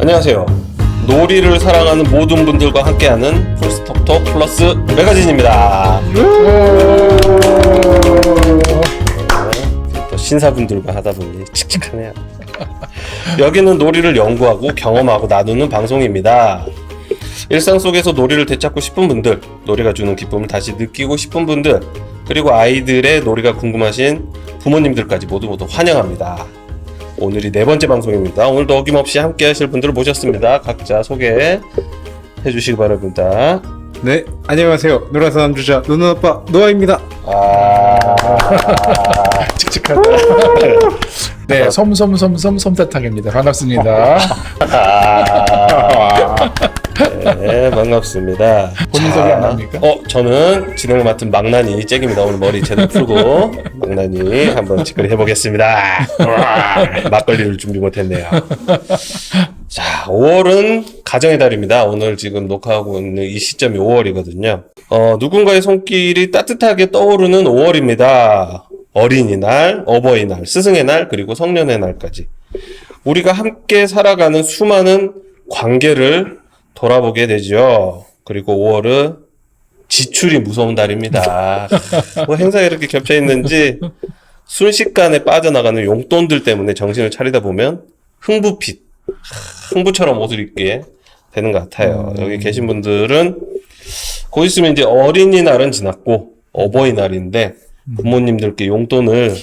안녕하세요. 놀이를 사랑하는 모든 분들과 함께하는 풀스톱톡 플러스 매거진입니다. 또 신사분들과 하다 보니 칙칙하네요. 여기는 놀이를 연구하고 경험하고 나누는 방송입니다. 일상 속에서 놀이를 되찾고 싶은 분들, 놀이가 주는 기쁨을 다시 느끼고 싶은 분들, 그리고 아이들의 놀이가 궁금하신 부모님들까지 모두 환영합니다. 오늘이 4번째 방송입니다. 오늘도 어김없이 함께 하실 분들을 모셨습니다. 각자 소개해 주시기 바랍니다. 네, 안녕하세요. 노라사 남주자 노노아빠 노아입니다. 칙칙하다. 네, 솜솜솜솜솜사탕입니다. 반갑습니다. 네, 반갑습니다. 본인 소개 안 합니까? 저는 진행을 맡은 망나니 잭입니다. 오늘 머리 제대로 풀고 망나니 한번 직거리 해보겠습니다. 막걸리를 준비 못했네요. 자, 5월은 가정의 달입니다. 오늘 지금 녹화하고 있는 이 시점이 5월이거든요. 누군가의 손길이 따뜻하게 떠오르는 5월입니다. 어린이날, 어버이날, 스승의 날, 그리고 성년의 날까지 우리가 함께 살아가는 수많은 관계를 돌아보게 되죠. 그리고 5월은 지출이 무서운 달입니다. 뭐 행사가 이렇게 겹쳐 있는지 순식간에 빠져나가는 용돈들 때문에 정신을 차리다 보면 흥부처럼 옷을 입게 되는 것 같아요. 여기 계신 분들은 곧 있으면 이제 어린이날은 지났고 어버이날인데 부모님들께 용돈을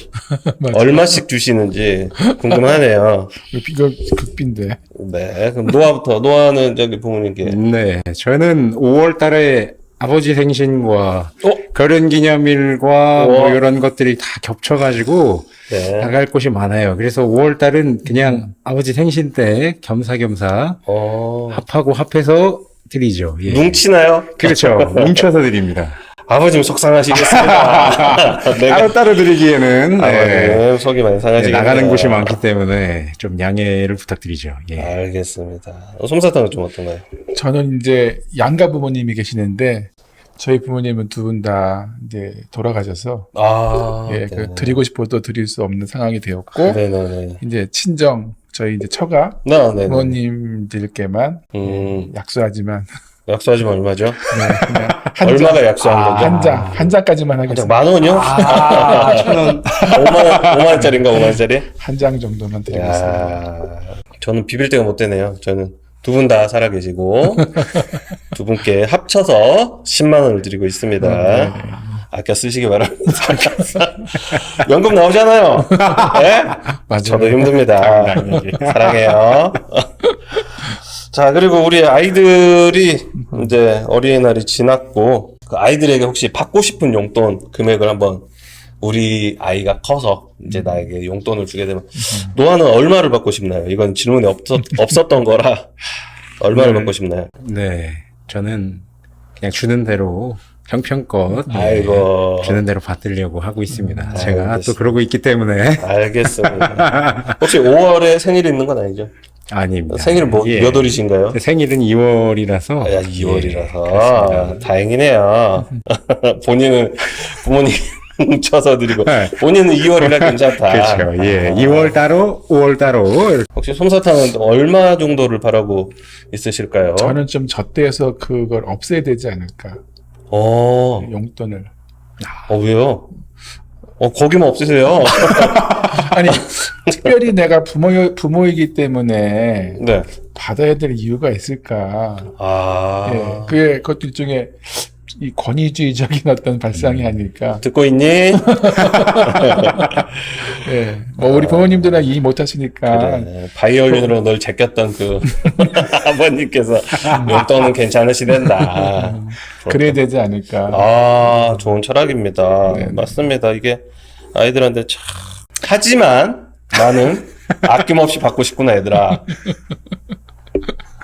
얼마씩 주시는지 궁금하네요. 이거 극빈데. 네, 그럼 노아는 저기 부모님께. 네, 저는 5월 달에 아버지 생신과 결혼기념일과 뭐 이런 것들이 다 겹쳐가지고 네. 나갈 곳이 많아요. 그래서 5월 달은 그냥 아버지 생신 때 겸사겸사 합하고 합해서 드리죠. 예. 뭉치나요? 그렇죠. 뭉쳐서 드립니다. 아버님 속상하시겠습니다. 따로따로 드리기에는 아버님 속이 많이 상하시겠네요. 나가는 곳이 많기 때문에 좀 양해를 부탁드리죠. 예. 알겠습니다. 솜사탕은 좀 어떤가요? 저는 이제 양가 부모님이 계시는데 저희 부모님은 두 분 다 이제 돌아가셔서 네. 드리고 싶어도 드릴 수 없는 상황이 되었고 네네네. 이제 친정 저희 이제 처가 네네. 부모님들께만 약속하지만 약속하지만 얼마죠? 그냥 얼마가 약속한 거죠? 한 장까지만 하겠습니다. 10,000원이요? 1,000원. 5만원짜리인가 5만원짜리? 한 장 정도만 드리겠습니다. 저는 비빌 데가 못 되네요. 저는 두 분 다 살아계시고 두 분께 합쳐서 10만원을 드리고 있습니다. 아껴 쓰시기 바랍니다. 연금 나오잖아요. 네? 맞아요. 저도 힘듭니다. 사랑해요. 자, 그리고 우리 아이들이 이제 어린이날이 지났고 그 아이들에게 혹시 받고 싶은 용돈 금액을 한번 우리 아이가 커서 이제 나에게 용돈을 주게 되면 노아는 얼마를 받고 싶나요? 이건 질문이 없었던 거라 얼마를 받고 싶나요? 네, 저는 그냥 주는 대로 형편껏 아이고. 주는 대로 받으려고 하고 있습니다. 제가 알겠습니다. 또 그러고 있기 때문에 알겠습니다. 혹시 5월에 생일이 있는 건 아니죠? 아닙니다. 생일 예. 몇 월이신가요? 제 생일은 2월이라서. 2월이라서 다행이네요. 본인은 부모님 쳐서 드리고 본인은 2월이라 괜찮다. 그렇죠. 예. 2월 따로, 5월 따로. 혹시 솜사탕은 얼마 정도를 바라고 있으실까요? 저는 좀 젖대서 그걸 없애야 되지 않을까. 용돈을. 왜요? 거기만 없으세요? 아니, 특별히 내가 부모이기 때문에 네. 받아야 될 이유가 있을까. 그것도 일종의 이 권위주의적인 어떤 발상이 아닐까. 듣고 있니? 예. 뭐 우리 부모님들은 이해 못 하시니까. 그래. 바이올린으로 널 제꼈던 그 아버님께서 용돈은 괜찮으시댄다. 그래야 되지 않을까. 좋은 철학입니다. 네. 맞습니다. 이게 아이들한테 참. 하지만 나는 아낌없이 받고 싶구나, 얘들아.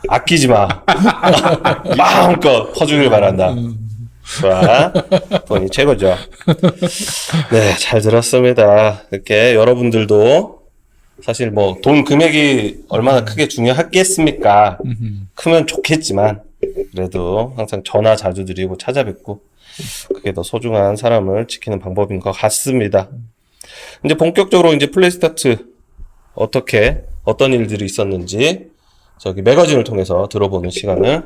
아끼지 마. 마음껏 퍼주길 바란다. 좋아. 본인 최고죠. 네, 잘 들었습니다. 이렇게 여러분들도 사실 뭐 돈 금액이 얼마나 크게 중요하겠습니까? 크면 좋겠지만 그래도 항상 전화 자주 드리고 찾아뵙고 그게 더 소중한 사람을 지키는 방법인 것 같습니다. 이제 본격적으로 이제 플레이 스타트 어떤 일들이 있었는지 저기 매거진을 통해서 들어보는 시간을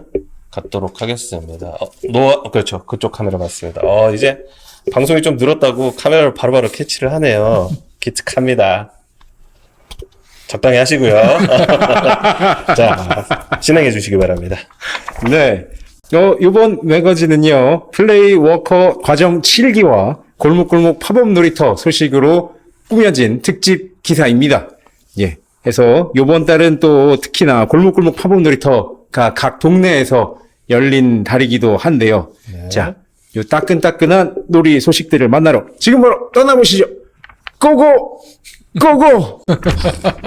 갖도록 하겠습니다. 그렇죠. 그쪽 카메라 맞습니다. 이제 방송이 좀 늘었다고 카메라를 바로바로 캐치를 하네요. 기특합니다. 적당히 하시고요. 자, 진행해 주시기 바랍니다. 네. 이번 매거진은요, 플레이 워커 과정 7기와 골목골목 팝업 놀이터 소식으로 꾸며진 특집 기사입니다. 예. 해서 요번 달은 또 특히나 골목골목 팝업 놀이터가 각 동네에서 열린 달이기도 한데요. 네. 자, 요 따끈따끈한 놀이 소식들을 만나러 지금 바로 떠나보시죠. 고고! 고고!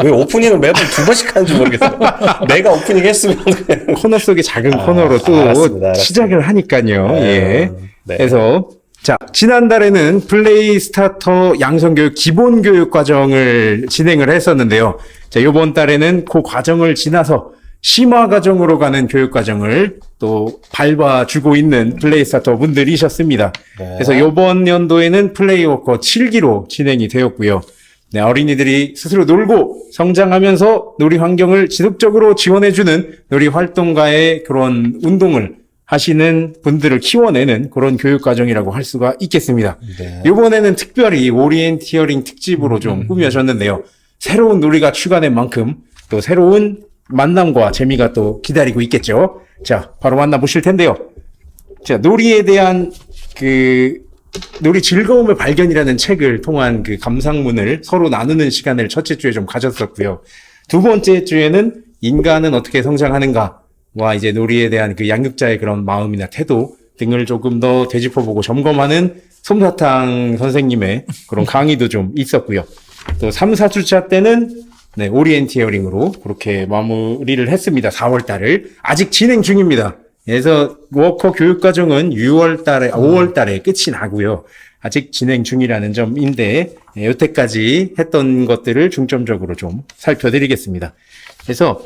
왜 오프닝을 매번 두 번씩 하는지 모르겠어요. 내가 오프닝 했으면 그냥. 코너 속의 작은 코너로 또 알았습니다. 시작을 하니까요. 예. 네. 그래서 자, 지난달에는 플레이 스타터 양성교육 기본교육 과정을 진행을 했었는데요. 자, 요번 달에는 그 과정을 지나서 심화 과정으로 가는 교육 과정을 또 밟아주고 있는 플레이 스타터 분들이셨습니다. 네. 그래서 요번 연도에는 플레이 워커 7기로 진행이 되었고요. 네, 어린이들이 스스로 놀고 성장하면서 놀이 환경을 지속적으로 지원해주는 놀이 활동가의 그런 운동을 하시는 분들을 키워내는 그런 교육 과정이라고 할 수가 있겠습니다. 네. 이번에는 특별히 오리엔티어링 특집으로 좀 꾸며졌는데요. 새로운 놀이가 추가된 만큼 또 새로운 만남과 재미가 또 기다리고 있겠죠. 자, 바로 만나보실 텐데요. 자, 놀이에 대한 놀이 즐거움의 발견이라는 책을 통한 그 감상문을 서로 나누는 시간을 첫째 주에 좀 가졌었고요. 두 번째 주에는 인간은 어떻게 성장하는가와 이제 놀이에 대한 그 양육자의 그런 마음이나 태도 등을 조금 더 되짚어보고 점검하는 솜사탕 선생님의 그런 강의도 좀 있었고요. 또 3, 4주차 때는 네, 오리엔티어링으로 그렇게 마무리를 했습니다. 4월 달을. 아직 진행 중입니다. 그래서 워커 교육 과정은 5월 달에 끝이 나고요. 아직 진행 중이라는 점인데 여태까지 했던 것들을 중점적으로 좀 살펴드리겠습니다. 그래서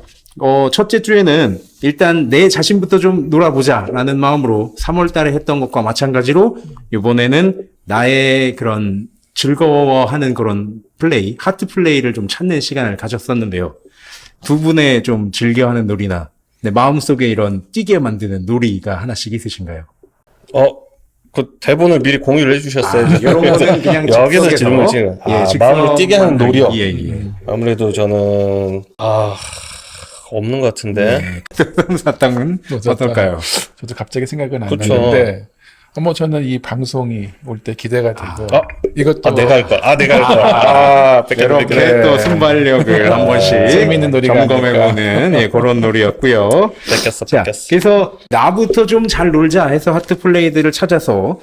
첫째 주에는 일단 내 자신부터 좀 놀아보자라는 마음으로 3월 달에 했던 것과 마찬가지로 이번에는 나의 그런 즐거워하는 그런 플레이, 하트 플레이를 좀 찾는 시간을 가졌었는데요. 두 분의 좀 즐겨하는 놀이나 네, 마음속에 이런 뛰게 만드는 놀이가 하나씩 있으신가요? 그 대본을 미리 공유를 해주셨어요. 이런 거는 그냥 여기서 즉석에서, 질문 지금. 즉석만 마음을 뛰게 하는 놀이요. 예. 아무래도 저는 없는 것 같은데. 네. 사탕은 어떨까요? 저도 갑자기 생각은 안 그쵸. 나는데, 저는 이 방송이 올 때 기대가 되고, 이것도 내가 할 거. 내가 할 거. 이렇게 또 순발력을 한 번씩 재미있는 놀이가 점검해보는 그런 놀이였고요. 뺏겼어. 자, 그래서 나부터 좀 잘 놀자 해서 하트 플레이들을 찾아서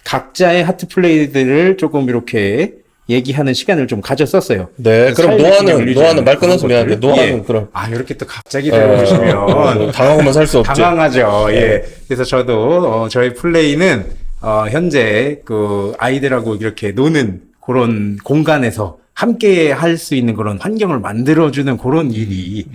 각자의 하트 플레이들을 조금 이렇게 얘기하는 시간을 좀 가졌었어요. 네, 그럼 노아는 말 끊어서 미안한데, 노아는 그럼. 이렇게 또 갑자기 들어보시면 당하고만 살 수 없지. 당황하죠. 예. 그래서 저도, 저희 플레이는, 현재 그 아이들하고 이렇게 노는 그런 공간에서 함께 할 수 있는 그런 환경을 만들어주는 그런 일이,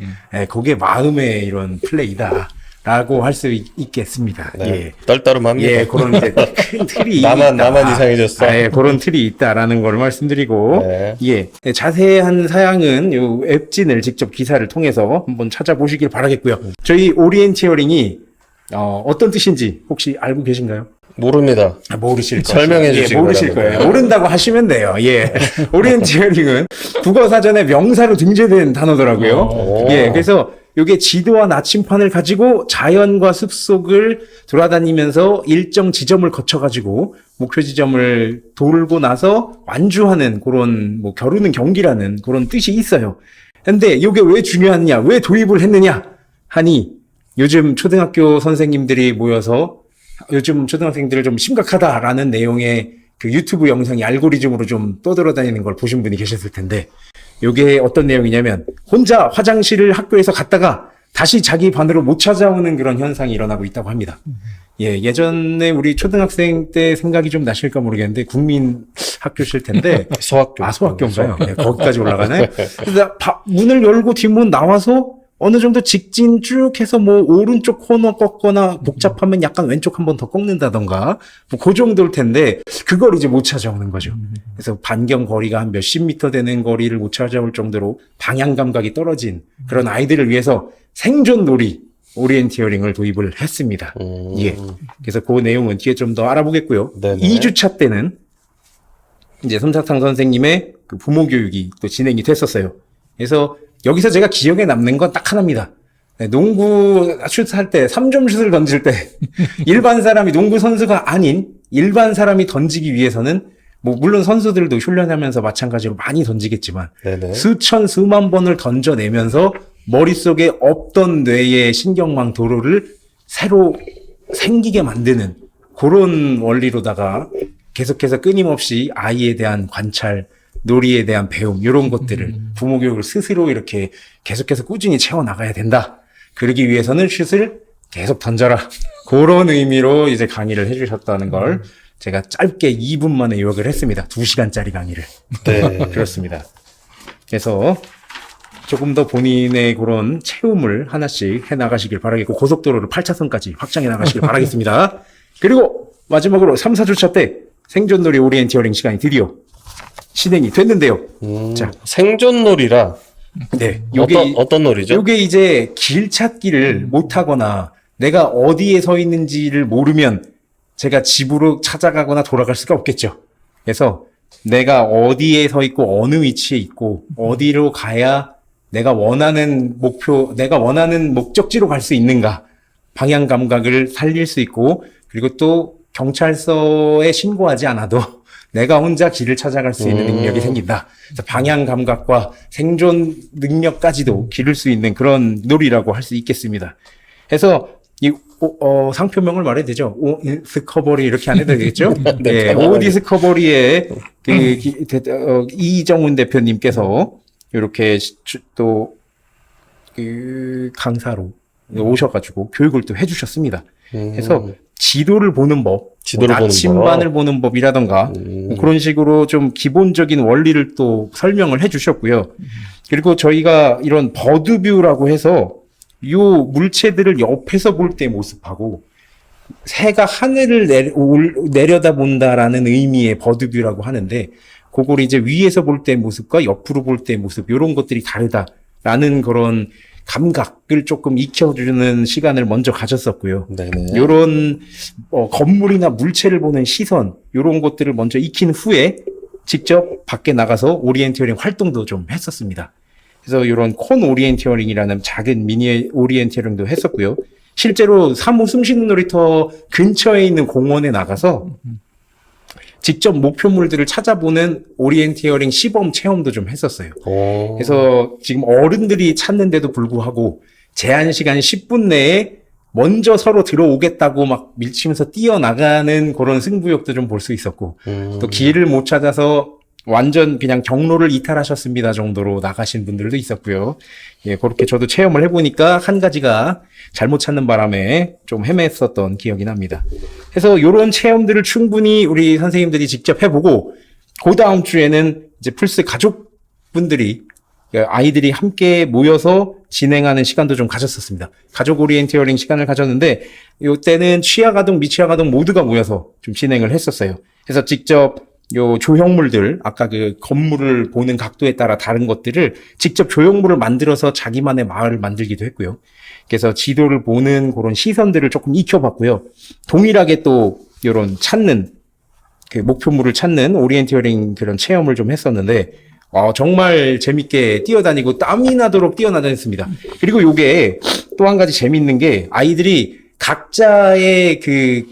그게 마음의 이런 플레이다. 라고 할 수 있겠습니다. 네, 예. 떨떠름합니다. 예, 그런 이제 큰 틀이. 나만 있다. 이상해졌어. 예, 그런 틀이 있다라는 걸 말씀드리고. 네. 예. 자세한 사양은 요 웹진을 직접 기사를 통해서 한번 찾아보시길 바라겠고요. 저희 오리엔티어링이, 어떤 뜻인지 혹시 알고 계신가요? 모릅니다. 모르실 거예요. 설명해 주시기 모르실 바랍니다. 거예요. 모른다고 하시면 돼요. 예. 오리엔티어링은 국어사전에 명사로 등재된 단어더라고요. 예. 그래서 요게 지도와 나침판을 가지고 자연과 숲속을 돌아다니면서 일정 지점을 거쳐가지고 목표 지점을 돌고 나서 완주하는 그런 겨루는 경기라는 그런 뜻이 있어요. 근데 요게 왜 중요하냐, 왜 도입을 했느냐 하니 요즘 초등학교 선생님들이 모여서 요즘 초등학생들을 좀 심각하다라는 내용의 그 유튜브 영상이 알고리즘으로 좀 떠돌아다니는 걸 보신 분이 계셨을 텐데 요게 어떤 내용이냐면 혼자 화장실을 학교에서 갔다가 다시 자기 반으로 못 찾아오는 그런 현상이 일어나고 있다고 합니다. 예, 예전에 우리 초등학생 때 생각이 좀 나실까 모르겠는데 국민 학교실 텐데 소학교. 소학교인가요? 예, 거기까지 올라가네. 그래서 문을 열고 뒷문 나와서 어느 정도 직진 쭉 해서 뭐 오른쪽 코너 꺾거나 복잡하면 약간 왼쪽 한 번 더 꺾는다던가 뭐 그 정도일 텐데 그걸 이제 못 찾아오는 거죠. 그래서 반경 거리가 한 몇십 미터 되는 거리를 못 찾아올 정도로 방향 감각이 떨어진 그런 아이들을 위해서 생존 놀이 오리엔티어링을 도입을 했습니다. 예. 그래서 그 내용은 뒤에 좀 더 알아보겠고요. 네네. 2주차 때는 이제 솜사탕 선생님의 그 부모 교육이 또 진행이 됐었어요. 그래서 여기서 제가 기억에 남는 건 딱 하나입니다. 네, 농구 슛할 때 3점 슛을 던질 때 일반 사람이 농구 선수가 아닌 일반 사람이 던지기 위해서는 뭐 물론 선수들도 훈련하면서 마찬가지로 많이 던지겠지만 네네. 수천 수만 번을 던져내면서 머릿속에 없던 뇌의 신경망 도로를 새로 생기게 만드는 그런 원리로다가 계속해서 끊임없이 아이에 대한 관찰, 놀이에 대한 배움 이런 것들을 부모 교육을 스스로 이렇게 계속해서 꾸준히 채워나가야 된다. 그러기 위해서는 슛을 계속 던져라. 그런 의미로 이제 강의를 해주셨다는 걸 제가 짧게 2분 만에 요약을 했습니다. 2시간짜리 강의를. 네. 그렇습니다. 그래서 조금 더 본인의 그런 체험을 하나씩 해나가시길 바라겠고 고속도로를 8차선까지 확장해 나가시길 바라겠습니다. 그리고 마지막으로 3, 4주차 때 생존놀이 오리엔티어링 시간이 드디어 진행이 됐는데요. 자, 생존놀이라 네, 어떤 놀이죠? 요게 이제 길 찾기를 못하거나 내가 어디에 서 있는지를 모르면 제가 집으로 찾아가거나 돌아갈 수가 없겠죠. 그래서 내가 어디에 서 있고 어느 위치에 있고 어디로 가야 내가 원하는 목표, 내가 원하는 목적지로 갈 수 있는가 방향 감각을 살릴 수 있고 그리고 또 경찰서에 신고하지 않아도 내가 혼자 길을 찾아갈 수 있는 능력이 생긴다. 그래서 방향 감각과 생존 능력까지도 기를 수 있는 그런 놀이라고 할 수 있겠습니다. 그래서 이 상표명을 말해도 되죠. 오디스커버리 이렇게 안 해도 되겠죠? 네, 오디스커버리의 이정훈 대표님께서 이렇게 또 강사로 오셔가지고 교육을 또 해주셨습니다. 그래서 지도를 보는 법, 나침반을 보는 법이라던가 그런 식으로 좀 기본적인 원리를 또 설명을 해주셨고요. 그리고 저희가 이런 버드뷰라고 해서 요 물체들을 옆에서 볼 때 모습하고 새가 하늘을 내려다본다라는 의미의 버드뷰라고 하는데 그걸 이제 위에서 볼 때 모습과 옆으로 볼 때 모습 이런 것들이 다르다라는 그런 감각을 조금 익혀주는 시간을 먼저 가졌었고요. 네네. 요런 건물이나 물체를 보는 시선 요런 것들을 먼저 익힌 후에 직접 밖에 나가서 오리엔티어링 활동도 좀 했었습니다. 그래서 이런 콘 오리엔티어링이라는 작은 미니 오리엔티어링도 했었고요. 실제로 사무 숨쉬는 놀이터 근처에 있는 공원에 나가서 직접 목표물들을 찾아보는 오리엔티어링 시범 체험도 좀 했었어요. 그래서 지금 어른들이 찾는데도 불구하고 제한 시간 10분 내에 먼저 서로 들어오겠다고 막 밀치면서 뛰어나가는 그런 승부욕도 좀 볼 수 있었고 또 길을 못 찾아서 완전 그냥 경로를 이탈하셨습니다 정도로 나가신 분들도 있었고요. 예, 그렇게 저도 체험을 해보니까 한 가지가 잘못 찾는 바람에 좀 헤맸었던 기억이 납니다. 그래서 이런 체험들을 충분히 우리 선생님들이 직접 해보고 그 다음 주에는 이제 플스 가족분들이 아이들이 함께 모여서 진행하는 시간도 좀 가졌었습니다. 가족 오리엔티어링 시간을 가졌는데 이때는 취하가동, 미취하가동 모두가 모여서 좀 진행을 했었어요. 그래서 직접 요 조형물들, 아까 그 건물을 보는 각도에 따라 다른 것들을 직접 조형물을 만들어서 자기만의 마을을 만들기도 했고요. 그래서 지도를 보는 그런 시선들을 조금 익혀봤고요. 동일하게 또 요런 찾는, 그 목표물을 찾는 오리엔티어링 그런 체험을 좀 했었는데, 정말 재밌게 뛰어다니고 땀이 나도록 뛰어다녔습니다. 그리고 요게 또 한 가지 재밌는 게 아이들이 각자의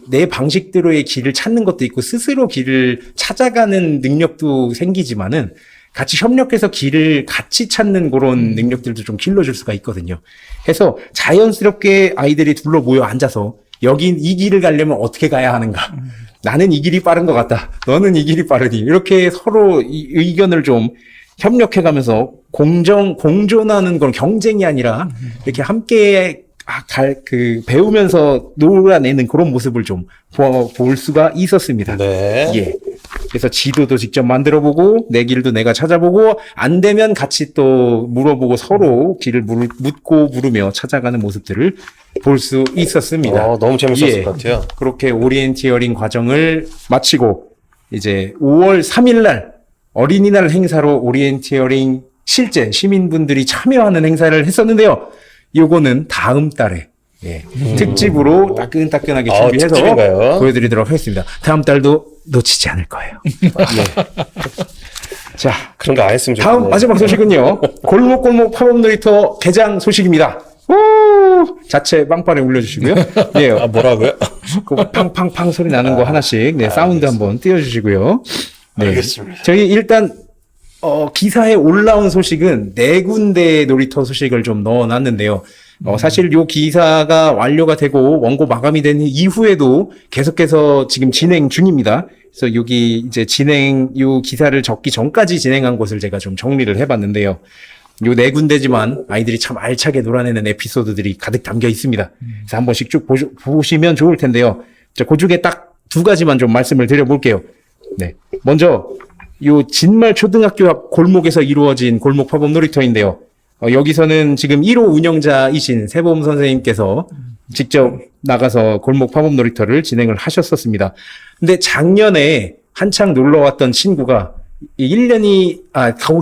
내 방식대로의 길을 찾는 것도 있고 스스로 길을 찾아가는 능력도 생기지만은 같이 협력해서 길을 같이 찾는 그런 능력들도 좀 길러줄 수가 있거든요. 해서 자연스럽게 아이들이 둘러 모여 앉아서 여긴 이 길을 가려면 어떻게 가야 하는가? 나는 이 길이 빠른 것 같다. 너는 이 길이 빠르니. 이렇게 서로 의견을 좀 협력해가면서 공존하는 건 경쟁이 아니라 이렇게 함께 배우면서 놀아내는 그런 모습을 좀 볼 수가 있었습니다. 네. 예. 그래서 지도도 직접 만들어보고 내 길도 내가 찾아보고 안 되면 같이 또 물어보고 서로 길을 묻고 물으며 찾아가는 모습들을 볼 수 있었습니다. 너무 재밌었을 예. 것 같아요. 그렇게 오리엔티어링 과정을 마치고 이제 5월 3일 날 어린이날 행사로 오리엔티어링 실제 시민분들이 참여하는 행사를 했었는데요. 요거는 다음 달에 특집으로 따끈따끈하게 준비해서 특집인가요? 보여드리도록 하겠습니다. 다음 달도 놓치지 않을 거예요. 자, 그런 거 안 했으면 좋겠네요. 다음 마지막 소식은요. 골목골목 팝업 놀이터 개장 소식입니다. 오! 자체 빵빠레 울려주시고요. 예, 뭐라고요? 그 팡팡팡 소리 나는 거 하나씩 사운드 한번 띄워주시고요. 네. 알겠습니다. 저희 일단 기사에 올라온 소식은 4군데 놀이터 소식을 좀 넣어놨는데요. 사실 요 기사가 완료가 되고 원고 마감이 된 이후에도 계속해서 지금 진행 중입니다. 그래서 여기 이제 요 기사를 적기 전까지 진행한 것을 제가 좀 정리를 해봤는데요. 요 4군데지만 아이들이 참 알차게 놀아내는 에피소드들이 가득 담겨 있습니다. 그래서 한 번씩 쭉 보시면 좋을 텐데요. 그 중에 딱 2가지만 좀 말씀을 드려볼게요. 네. 먼저, 요 진말 초등학교 앞 골목에서 이루어진 골목 팝업 놀이터인데요. 여기서는 지금 1호 운영자이신 세범 선생님께서 직접 나가서 골목 팝업 놀이터를 진행을 하셨었습니다. 근데 작년에 한창 놀러 왔던 친구가 1년이,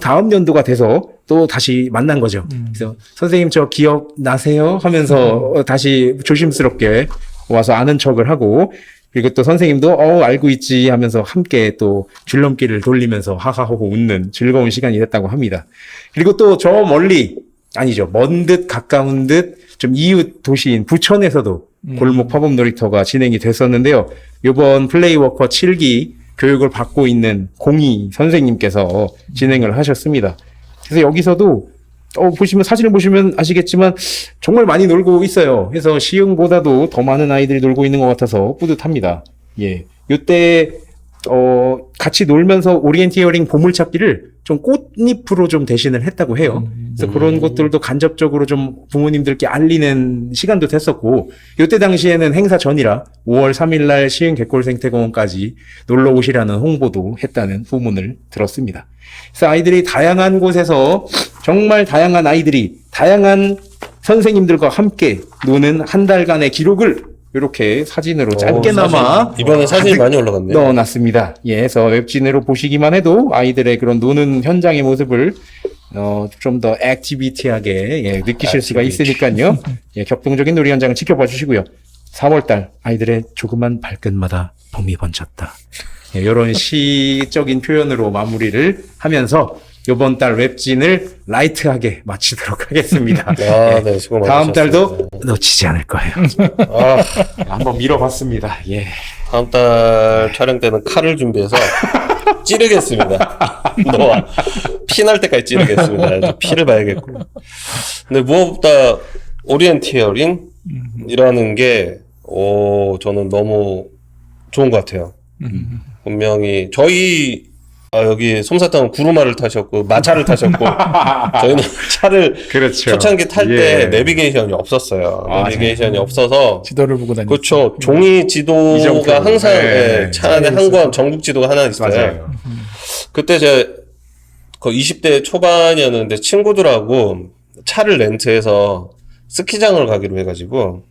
다음 연도가 돼서 또 다시 만난 거죠. 그래서 선생님 저 기억나세요? 하면서 다시 조심스럽게 와서 아는 척을 하고, 그리고 또 선생님도 알고 있지 하면서 함께 또 줄넘기를 돌리면서 하하호호 웃는 즐거운 시간이 됐다고 합니다. 그리고 또 저 멀리 아니죠. 먼 듯 가까운 듯 좀 이웃 도시인 부천에서도 골목 팝업 놀이터가 진행이 됐었는데요. 이번 플레이워커 7기 교육을 받고 있는 공희 선생님께서 진행을 하셨습니다. 그래서 여기서도 사진을 보시면 아시겠지만 정말 많이 놀고 있어요. 그래서 시흥보다도 더 많은 아이들이 놀고 있는 것 같아서 뿌듯합니다. 예. 요때, 같이 놀면서 오리엔티어링 보물찾기를 좀 꽃잎으로 좀 대신을 했다고 해요. 그래서 그런 것들도 간접적으로 좀 부모님들께 알리는 시간도 됐었고, 요때 당시에는 행사 전이라 5월 3일 날 시흥 갯골생태공원까지 놀러 오시라는 홍보도 했다는 소문을 들었습니다. 그래서 아이들이 다양한 곳에서 정말 다양한 아이들이 다양한 선생님들과 함께 노는 한 달간의 기록을 이렇게 사진으로 짧게나마 이번에 사진이 많이 올라갔네요. 넣어놨습니다. 예, 그래서 웹진으로 보시기만 해도 아이들의 그런 노는 현장의 모습을 좀 더 액티비티하게 느끼실 수가 있으니까요. 예, 격동적인 놀이 현장을 지켜봐 주시고요. 4월달 아이들의 조그만 발끝마다 봄이 번졌다. 예, 이런 시적인 표현으로 마무리를 하면서 이번 달 웹진을 라이트하게 마치도록 하겠습니다. 네, 수고 많으셨습니다. 다음 달도 놓치지 않을 거예요. 한번 밀어봤습니다. 예. 다음 달 촬영 때는 칼을 준비해서 찌르겠습니다. 너와 피 날 때까지 찌르겠습니다. 피를 봐야겠고. 근데 무엇보다 오리엔티어링이라는 게 저는 너무 좋은 것 같아요. 분명히 저희 여기 솜사탕은 구루마를 타셨고 마차를 타셨고 저희는 차를 그렇죠. 초창기 탈 때 내비게이션이 없었어요. 내비게이션이 없어서 지도를 보고 다녔죠. 그렇죠. 종이 지도가 이정표. 항상 네. 차 안에 한 권 전국 지도가 하나 있어요. 맞아요. 그때 그 20대 초반이었는데 친구들하고 차를 렌트해서 스키장을 가기로 해가지고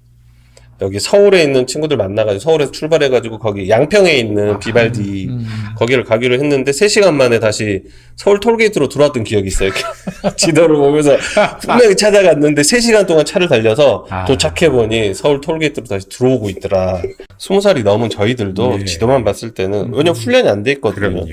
여기 서울에 있는 친구들 만나가지고 서울에서 출발해가지고 거기 양평에 있는 비발디 거기를 가기로 했는데 3시간 만에 다시 서울 톨게이트로 들어왔던 기억이 있어요. 지도를 보면서 분명히 찾아갔는데 3시간 동안 차를 달려서 도착해보니 서울 톨게이트로 다시 들어오고 있더라. 20살이 넘은 저희들도 지도만 봤을 때는 왜냐면 훈련이 안 돼 있거든요.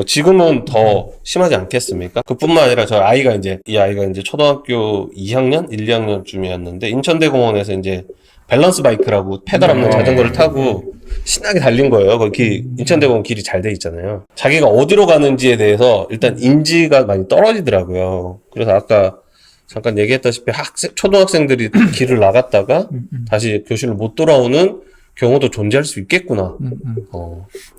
지금은 더 심하지 않겠습니까? 그뿐만 아니라 이 아이가 이제 초등학교 2학년, 1, 2학년쯤이었는데 인천대공원에서 이제 밸런스 바이크라고 페달 없는 자전거를 타고 신나게 달린 거예요. 거기 인천대공원 길이 잘 돼 있잖아요. 자기가 어디로 가는지에 대해서 일단 인지가 많이 떨어지더라고요. 그래서 아까 잠깐 얘기했다시피 초등학생들이 길을 나갔다가 다시 교실로 못 돌아오는 경우도 존재할 수 있겠구나.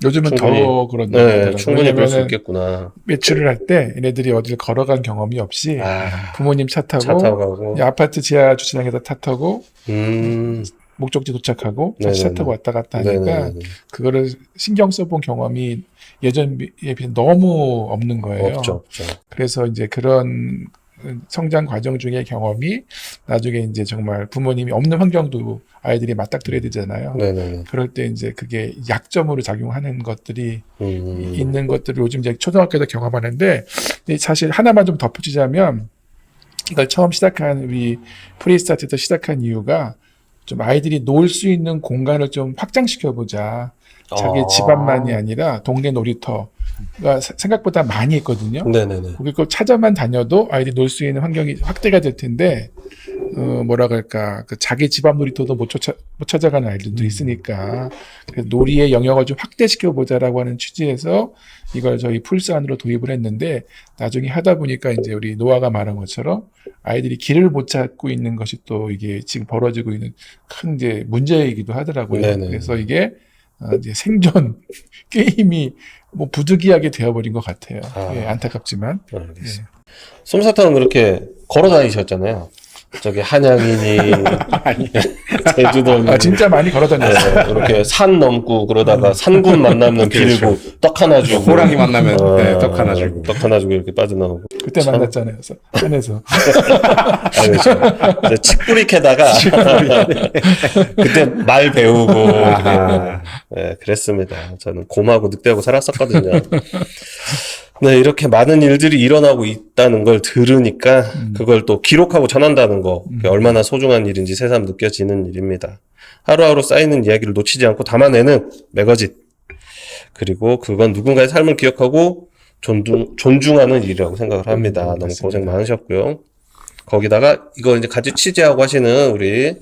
요즘은 충분히, 더 그런 네, 충분히 그럴 수 왜냐면은 있겠구나. 외출을 할 때 얘네들이 어딜 걸어간 경험이 없이 부모님 차 타고, 차 타고 가고. 아파트 지하 주차장에다 차 타고 음, 목적지 도착하고 다시 차 네네네. 타고 왔다 갔다 하니까 네네네. 그거를 신경 써본 경험이 예전에 비해 너무 없는 거예요. 없죠. 그래서 이제 그런 성장 과정 중의 경험이 나중에 이제 정말 부모님이 없는 환경도 아이들이 맞닥뜨려야 되잖아요. 네네네. 그럴 때 이제 그게 약점으로 작용하는 것들이 음, 있는 것들을 요즘 이제 초등학교에서 경험하는데, 근데 사실 하나만 좀 덧붙이자면 이걸 처음 시작한 우리 프리스타트에서 시작한 이유가 좀 아이들이 놀 수 있는 공간을 좀 확장시켜 보자. 자기 집안만이 아니라 동네 놀이터가 생각보다 많이 있거든요. 네네네. 거기 꼭 찾아만 다녀도 아이들이 놀 수 있는 환경이 확대가 될 텐데, 뭐라 그럴까, 그 자기 집 앞 놀이터도 못 찾아가는 아이들도 있으니까, 그래서 놀이의 영역을 좀 확대시켜 보자라고 하는 취지에서 이걸 저희 풀스 안으로 도입을 했는데, 나중에 하다 보니까 이제 우리 노아가 말한 것처럼 아이들이 길을 못 찾고 있는 것이 또 이게 지금 벌어지고 있는 큰 이제 문제이기도 하더라고요. 네네. 그래서 이게 이제 생존 게임이 뭐 부득이하게 되어버린 것 같아요. 예, 안타깝지만. 알겠습니다. 솜사탕은 그렇게 걸어 다니셨잖아요. 저기 한양이니, 제주도니. 진짜 많이 걸어다녔어요. 네, 이렇게 산 넘고 그러다가 산군 만나면 빌고 떡 하나 주고 호랑이 만나면 네, 떡 하나 주고. 떡 하나 주고 이렇게 빠져나오고. 그때 만났잖아요. 산에서. 그렇죠. 칡뿌리 캐다가 그때 말 배우고 네, 그랬습니다. 저는 곰하고 늑대하고 살았었거든요. 네, 이렇게 많은 일들이 일어나고 있다는 걸 들으니까 그걸 또 기록하고 전한다는 거 얼마나 소중한 일인지 새삼 느껴지는 일입니다. 하루하루 쌓이는 이야기를 놓치지 않고 담아내는 매거진. 그리고 그건 누군가의 삶을 기억하고 존중하는 일이라고 생각을 합니다. 너무 맞습니다. 고생 많으셨고요. 거기다가 이거 이제 같이 취재하고 하시는 우리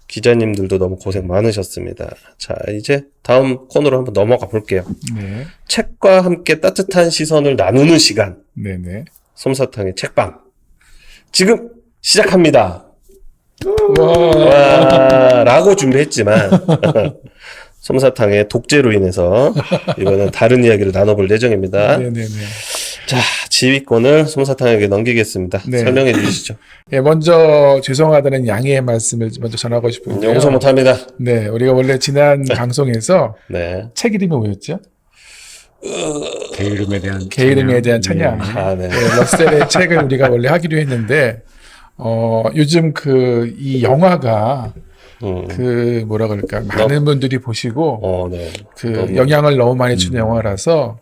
기자님들도 너무 고생 많으셨습니다. 자, 이제 다음 코너로 한번 넘어가 볼게요. 네. 책과 함께 따뜻한 시선을 나누는 시간. 네네. 솜사탕의 책방. 지금 시작합니다. 와. 라고 준비했지만 솜사탕의 독재로 인해서 이번엔 다른 이야기를 나눠볼 예정입니다. 네네네. 자, 지휘권을 솜사탕에게 넘기겠습니다. 네. 설명해 주시죠. 예, 먼저 죄송하다는 양해의 말씀을 먼저 전하고 싶은데요. 용서 못합니다. 네, 우리가 원래 지난 방송에서 네. 책 이름이 뭐였죠? 개 이름에 대한 개 이름에 대한 찬양. 아, 네. 네, 러셀의 책을 우리가 원래 하기로 했는데, 요즘 이 영화가 뭐라 그럴까, 많은 분들이 보시고, 네. 영향을 너무 많이 주는 영화라서,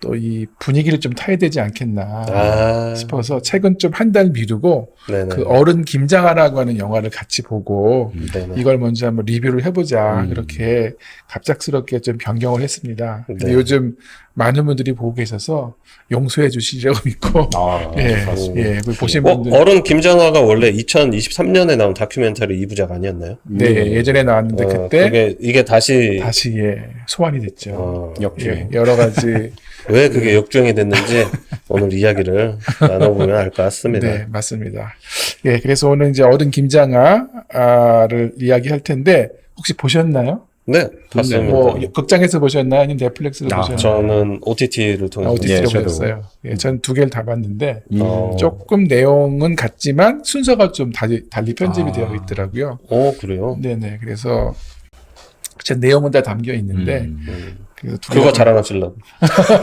또 이 분위기를 좀 타야 되지 않겠나 싶어서 책은 좀 한 달 미루고 네네. 그 어른 김장하라고 하는 영화를 같이 보고 네네. 이걸 먼저 한번 리뷰를 해보자 그렇게 갑작스럽게 좀 변경을 했습니다. 근데 네. 요즘 많은 분들이 보고 계셔서 용서해 주시려고 믿고 예, 보신 분들 어른 김장화가 원래 2023년에 나온 다큐멘터리 2부작 아니었나요? 네, 예전에 나왔는데 그때 이게 다시 소환이 됐죠. 역주행. 여러 가지 왜 그게 역주행이 됐는지 오늘 이야기를 나눠보면 알 것 같습니다. 네, 맞습니다. 예, 그래서 오늘 이제 어른 김장아를 이야기할 텐데 혹시 보셨나요? 네, 봤습니다. 뭐 극장에서 보셨나요? 아니면 넷플릭스로 보셨나요? 저는 OTT를 통해서 OTT로 저도. 보셨어요. 예, 전 두 개를 다 봤는데 어. 조금 내용은 같지만 순서가 좀 달리 편집이 되어 있더라고요. 그래요? 네네. 그래서 제 내용은 다 담겨 있는데 그래서 두 그거 개가 자랑하시려고.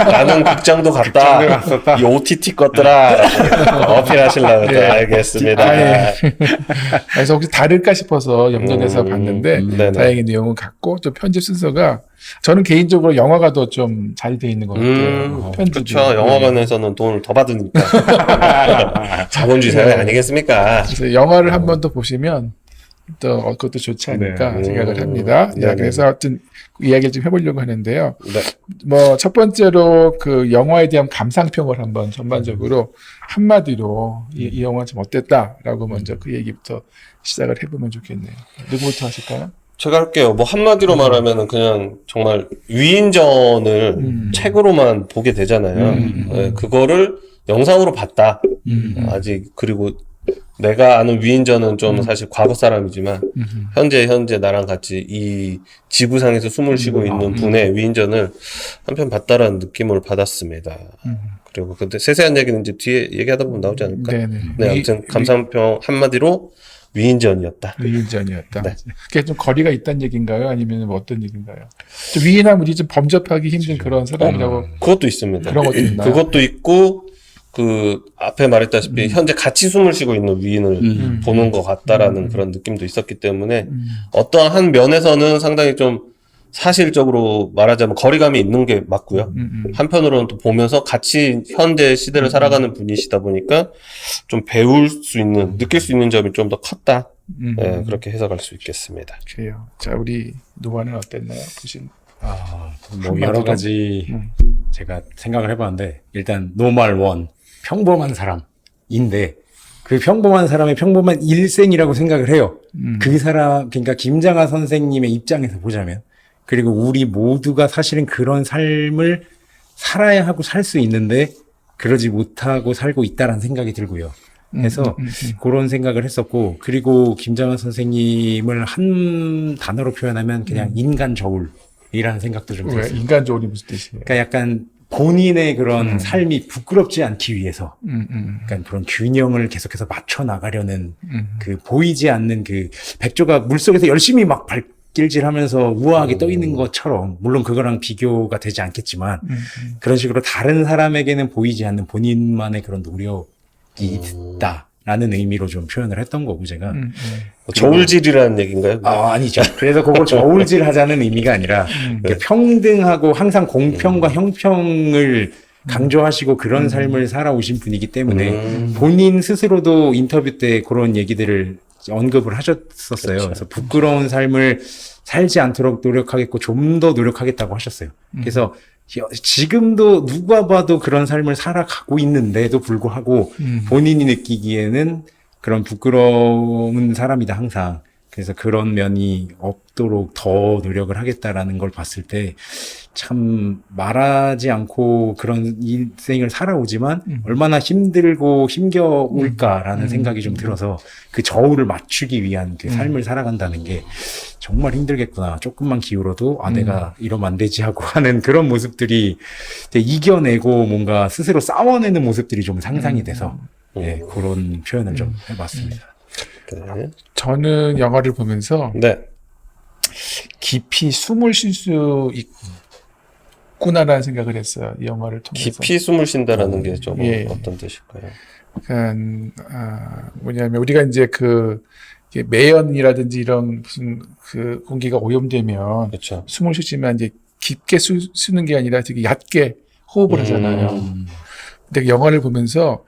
나는 극장도 갔다. 이 OTT 것들아. 어필하시려고. 예. 알겠습니다. 그래서 혹시 다를까 싶어서 염전해서 봤는데 네네. 다행히 내용은 같고 또 편집 순서가 저는 개인적으로 영화가 더 좀 잘 돼 있는 것 같아요. 편집이. 그렇죠. 영화관에서는 돈을 더 받으니까. 자본주의 사회 아니겠습니까? 그래서 영화를 한 번 더 보시면 또 그것도 좋지 않을까 생각을 합니다. 네. 자, 그래서 하여튼 이야기를 좀 해보려고 하는데요. 네. 뭐 첫 번째로 그 영화에 대한 감상평을 한번 전반적으로 한마디로 이 영화 좀 어땠다라고 먼저 그 얘기부터 시작을 해보면 좋겠네요. 누구부터 하실까요? 제가 할게요. 뭐 한마디로 말하면은 그냥 정말 위인전을 책으로만 보게 되잖아요. 네, 그거를 영상으로 봤다. 아직 그리고 내가 아는 위인전은 좀 사실 과거 사람이지만 현재 나랑 같이 이 지구상에서 숨을 쉬고 있는 분의 위인전을 한편 봤다라는 느낌을 받았습니다. 그리고 근데 세세한 얘기는 이제 뒤에 얘기하다 보면 나오지 않을까? 네네. 네, 아무튼 감상평 한마디로 위인전이었다. 위인전이었다. 네. 그게 좀 거리가 있다는 얘기인가요? 아니면 뭐 어떤 얘기인가요? 좀 위인하면 우리 좀 범접하기 힘든 그런 사람이라고 그것도 있습니다. 그런 것도 있나요? 그것도 있고 그 앞에 말했다시피 현재 같이 숨을 쉬고 있는 위인을 보는 것 같다라는 그런 느낌도 있었기 때문에 어떠한 한 면에서는 상당히 좀 사실적으로 말하자면 거리감이 있는 게 맞고요. 한편으로는 또 보면서 같이 현대 시대를 살아가는 분이시다 보니까 좀 배울 수 있는, 느낄 수 있는 점이 좀 더 컸다. 네, 그렇게 해석할 수 있겠습니다. 그래요. 자, 우리 노아는 어땠나요? 보신. 뭐 여러 가지 제가 생각을 해봤는데 일단 노멀 원 평범한 사람인데 그 평범한 사람의 평범한 일생이라고 생각을 해요. 그 사람 그러니까 김장하 선생님의 입장에서 보자면 그리고 우리 모두가 사실은 그런 삶을 살아야 하고 살 수 있는데 그러지 못하고 살고 있다라는 생각이 들고요. 해서 그런 생각을 했었고 그리고 김장하 선생님을 한 단어로 표현하면 그냥 인간 저울이라는 생각도 좀 왜 들었어요. 인간적으로 무슨 뜻이에요? 그러니까 약간 본인의 그런 삶이 부끄럽지 않기 위해서 그러니까 그런 균형을 계속해서 맞춰 나가려는 그 보이지 않는 그 백조가 물속에서 열심히 막 발길질하면서 우아하게 떠 있는 것처럼 물론 그거랑 비교가 되지 않겠지만 그런 식으로 다른 사람에게는 보이지 않는 본인만의 그런 노력이 있다라는 의미로 좀 표현을 했던 거고 제가 저울질이라는 얘기인가요? 아니죠. 그래서 그걸 저울질 하자는 의미가 아니라 이렇게 평등하고 항상 공평과 형평을 강조하시고 그런 삶을 살아오신 분이기 때문에 본인 스스로도 인터뷰 때 그런 얘기들을 언급을 하셨었어요. 그렇죠. 그래서 부끄러운 삶을 살지 않도록 노력하겠고 좀 더 노력하겠다고 하셨어요. 그래서 지금도 누가 봐도 그런 삶을 살아가고 있는데도 불구하고 본인이 느끼기에는 그런 부끄러운 사람이다 항상. 그래서 그런 면이 없도록 더 노력을 하겠다라는 걸 봤을 때 참 말하지 않고 그런 인생을 살아오지만 얼마나 힘들고 힘겨울까라는 생각이 좀 들어서 그 저울을 맞추기 위한 그 삶을 살아간다는 게 정말 힘들겠구나. 조금만 기울어도 내가 이러면 안 되지 하고 하는 그런 모습들이 이겨내고 뭔가 스스로 싸워내는 모습들이 좀 상상이 돼서 네, 그런 표현을 좀 해봤습니다. 네. 저는 영화를 보면서 네. 깊이 숨을 쉴 수 있구나라는 생각을 했어요. 이 영화를 통해서. 깊이 숨을 쉰다라는 게 좀 예. 어떤 뜻일까요? 그러니까 뭐냐면 우리가 이제 이게 매연이라든지 이런 무슨 그 공기가 오염되면 그렇죠. 숨을 쉬지만 이제 깊게 쉬는 게 아니라 되게 얕게 호흡을 하잖아요. 근데 영화를 보면서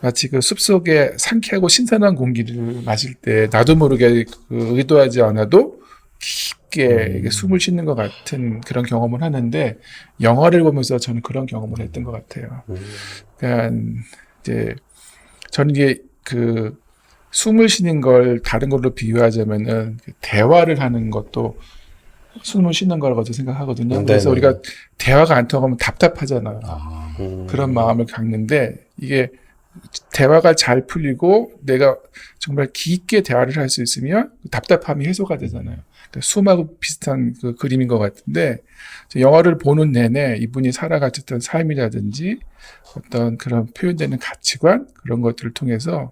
마치 그 숲속에 상쾌하고 신선한 공기를 마실 때 나도 모르게 의도하지 않아도 깊게 이게 숨을 쉬는 것 같은 그런 경험을 하는데 영화를 보면서 저는 그런 경험을 했던 것 같아요. 그러니까 이제 저는 이게 숨을 쉬는 걸 다른 걸로 비유하자면은 대화를 하는 것도 숨을 쉬는 거라고 생각하거든요. 그래서 우리가 대화가 안 통하면 답답하잖아요. 그런 마음을 갖는데 이게 대화가 잘 풀리고 내가 정말 깊게 대화를 할 수 있으면 답답함이 해소가 되잖아요. 그러니까 숨하고 비슷한 그 그림인 것 같은데 영화를 보는 내내 이분이 살아가셨던 삶이라든지 어떤 그런 표현되는 가치관 그런 것들을 통해서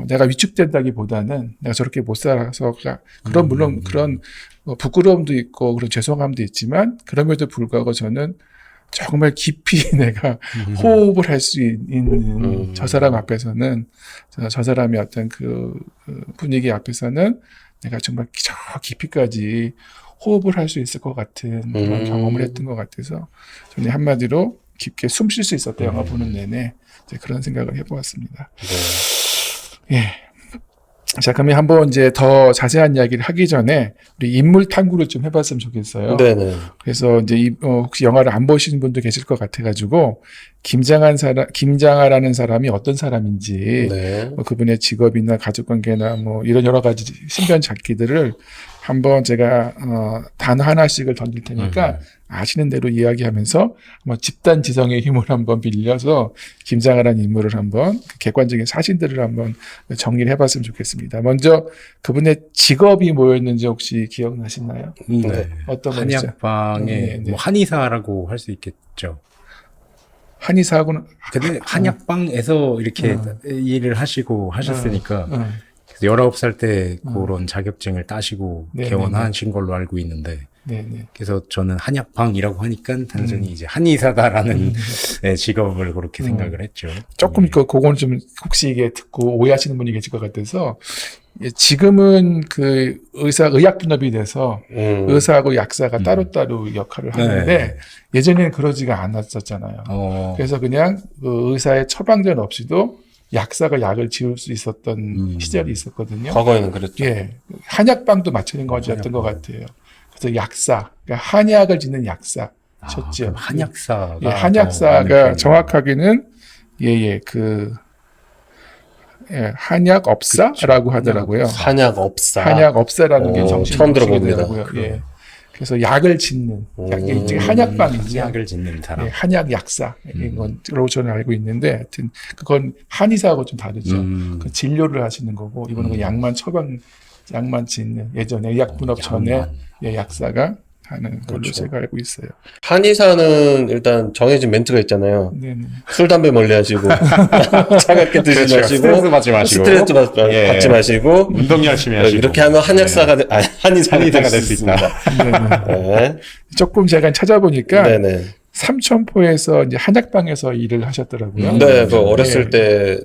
내가 위축된다기보다는 내가 저렇게 못 살아서가 그런 물론 그런 부끄러움도 있고 그런 죄송함도 있지만 그럼에도 불구하고 저는 정말 깊이 내가 호흡을 할 수 있는 저 사람 앞에서는 저 사람의 어떤 그 분위기 앞에서는 내가 정말 저 깊이까지 호흡을 할 수 있을 것 같은 그런 경험을 했던 것 같아서 저는 한마디로 깊게 숨 쉴 수 있었다 영화 보는 내내 이제 그런 생각을 해보았습니다. 예. 자, 그러면 한번 이제 더 자세한 이야기를 하기 전에 우리 인물 탐구를 좀 해봤으면 좋겠어요. 네네. 그래서 이제 혹시 영화를 안 보시는 분도 계실 것 같아가지고 김장하라는 사람이 어떤 사람인지, 네. 뭐 그분의 직업이나 가족관계나 뭐 이런 여러 가지 신변 잡기들을 한번 제가 단어 하나씩을 던질 테니까 아시는 대로 이야기하면서 한번 집단 지성의 힘을 한번 빌려서 김장하라는 인물을 한번 객관적인 사실들을 한번 정리를 해봤으면 좋겠습니다. 먼저 그분의 직업이 뭐였는지 혹시 기억나시나요? 네. 어떤 분이죠? 한약방의 네, 네. 뭐 한의사라고 할 수 있겠죠. 한의사하고는 근데 한약방에서 이렇게 일을 하시고 하셨으니까 19살 때 그런 자격증을 따시고 네, 개원하신 걸로 알고 있는데 네네. 그래서 저는 한약방이라고 하니까 단순히 이제 한의사다라는 네, 직업을 그렇게 생각을 했죠. 조금 그거는 좀 혹시 이게 듣고 오해하시는 분이 계실 것 같아서 지금은 그 의학 분업이 돼서 의사하고 약사가 따로따로 역할을 하는데 예전에는 그러지가 않았었잖아요. 그래서 그냥 그 의사의 처방전 없이도 약사가 약을 지을 수 있었던 시절이 있었거든요. 과거에는 그랬죠. 예, 한약방도 마찬가지였던 것 같아요. 그래서 약사, 그러니까 한약을 짓는 약사. 셨죠. 그럼 한약사가 예, 한약사가 정확하게는 한약업사라고 하더라고요. 한약업사. 한약업사라는 게 정식 처음 들어봅니다. 명칭이더라고요. 예. 그래서 약을 짓는 이게 한약방이죠. 약을 짓는 사람. 예, 한약 약사 이건로 저는 알고 있는데 하여튼 그건 한의사하고 좀 다르죠. 그 진료를 하시는 거고 이거는 그 약만 짓는 예전에 의약분업 전에 예, 약사가 하는 걸로 그렇죠. 제가 알고 있어요. 한의사는 일단 정해진 멘트가 있잖아요. 네네. 술, 담배 멀리 하시고, 차갑게 드시지 마시고, 스트레스 받지 마시고. 스트레스 받지 마시고, 운동 열심히 하시고. 이렇게 하면 한약사가, 한의사가 될 수 있습니다. 네. 조금 제가 찾아보니까 네네. 삼천포에서 이제 한약방에서 일을 하셨더라고요. 네, 그 어렸을 때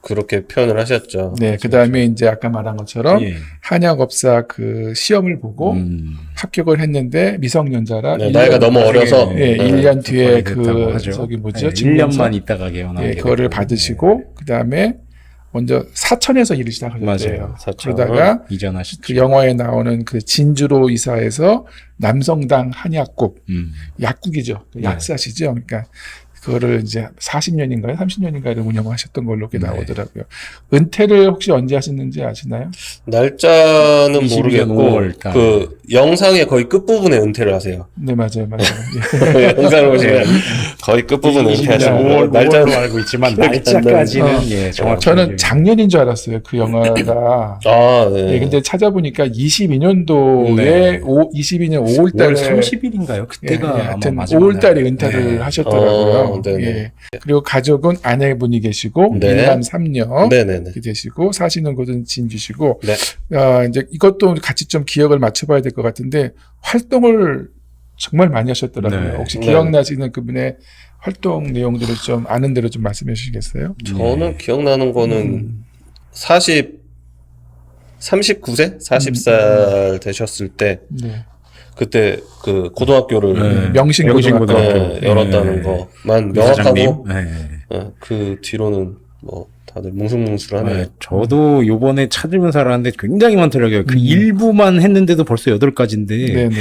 그렇게 표현을 하셨죠. 네, 그 다음에 이제 아까 말한 것처럼 예. 한약업사 그 시험을 보고 합격을 했는데 미성년자라 네, 나이가 너무 어려서. 예, 네. 1년 뒤에 됐다고 하죠. 저기 뭐죠? 1년만 있다가 개원하게 예, 그거를 됐고. 받으시고 그 다음에 먼저 사천에서 일을 시작하셨대요. 맞아요. 사천. 그러다가 이전하셨죠. 그 영화에 나오는 그 진주로 이사에서 남성당 한약국 약국이죠. 그 약사시죠. 그러니까 그거를 이제 40년인가요? 30년인가를 운영하셨던 걸로 이렇게 나오더라고요. 은퇴를 혹시 언제 하셨는지 아시나요? 날짜는 22년 모르겠고, 5월 달. 그 영상의 거의 끝부분에 은퇴를 하세요. 네, 맞아요. 예. 영상을 보시면 거의 끝부분에 22년 은퇴하시고, 5월로 날짜는 알고 있지만 날짜까지는 예, 정확히 저는 작년인 줄 알았어요. 그 영화가. 아, 네. 예, 근데 찾아보니까 22년도에 네. 22년 5월 5월 달에 30일인가요? 그때가 아마 하여튼 마지막 5월 달에 날. 은퇴를 네. 하셨더라고요. 네네. 예. 그리고 가족은 아내분이 계시고 네. 일남 3녀 네네네. 이렇게 되시고 사시는 곳은 진주시고 네. 이제 이것도 같이 좀 기억을 맞춰봐야 될 것 같은데 활동을 정말 많이 하셨더라고요. 네. 혹시 네. 기억나시는 그분의 활동 내용들을 좀 아는 대로 좀 말씀해 주시겠어요? 저는 기억나는 거는 39세? 40살 되셨을 때, 네. 그때 그 고등학교를 네. 명신고등학교. 네, 열었다는 것만 사장님. 명확하고, 네. 그 뒤로는 뭐 다들 뭉숭뭉숭하네요. 네, 저도 요번에 찾으면서 알았는데 굉장히 많더라고요. 그 일부만 했는데도 벌써 8가지인데 네네네.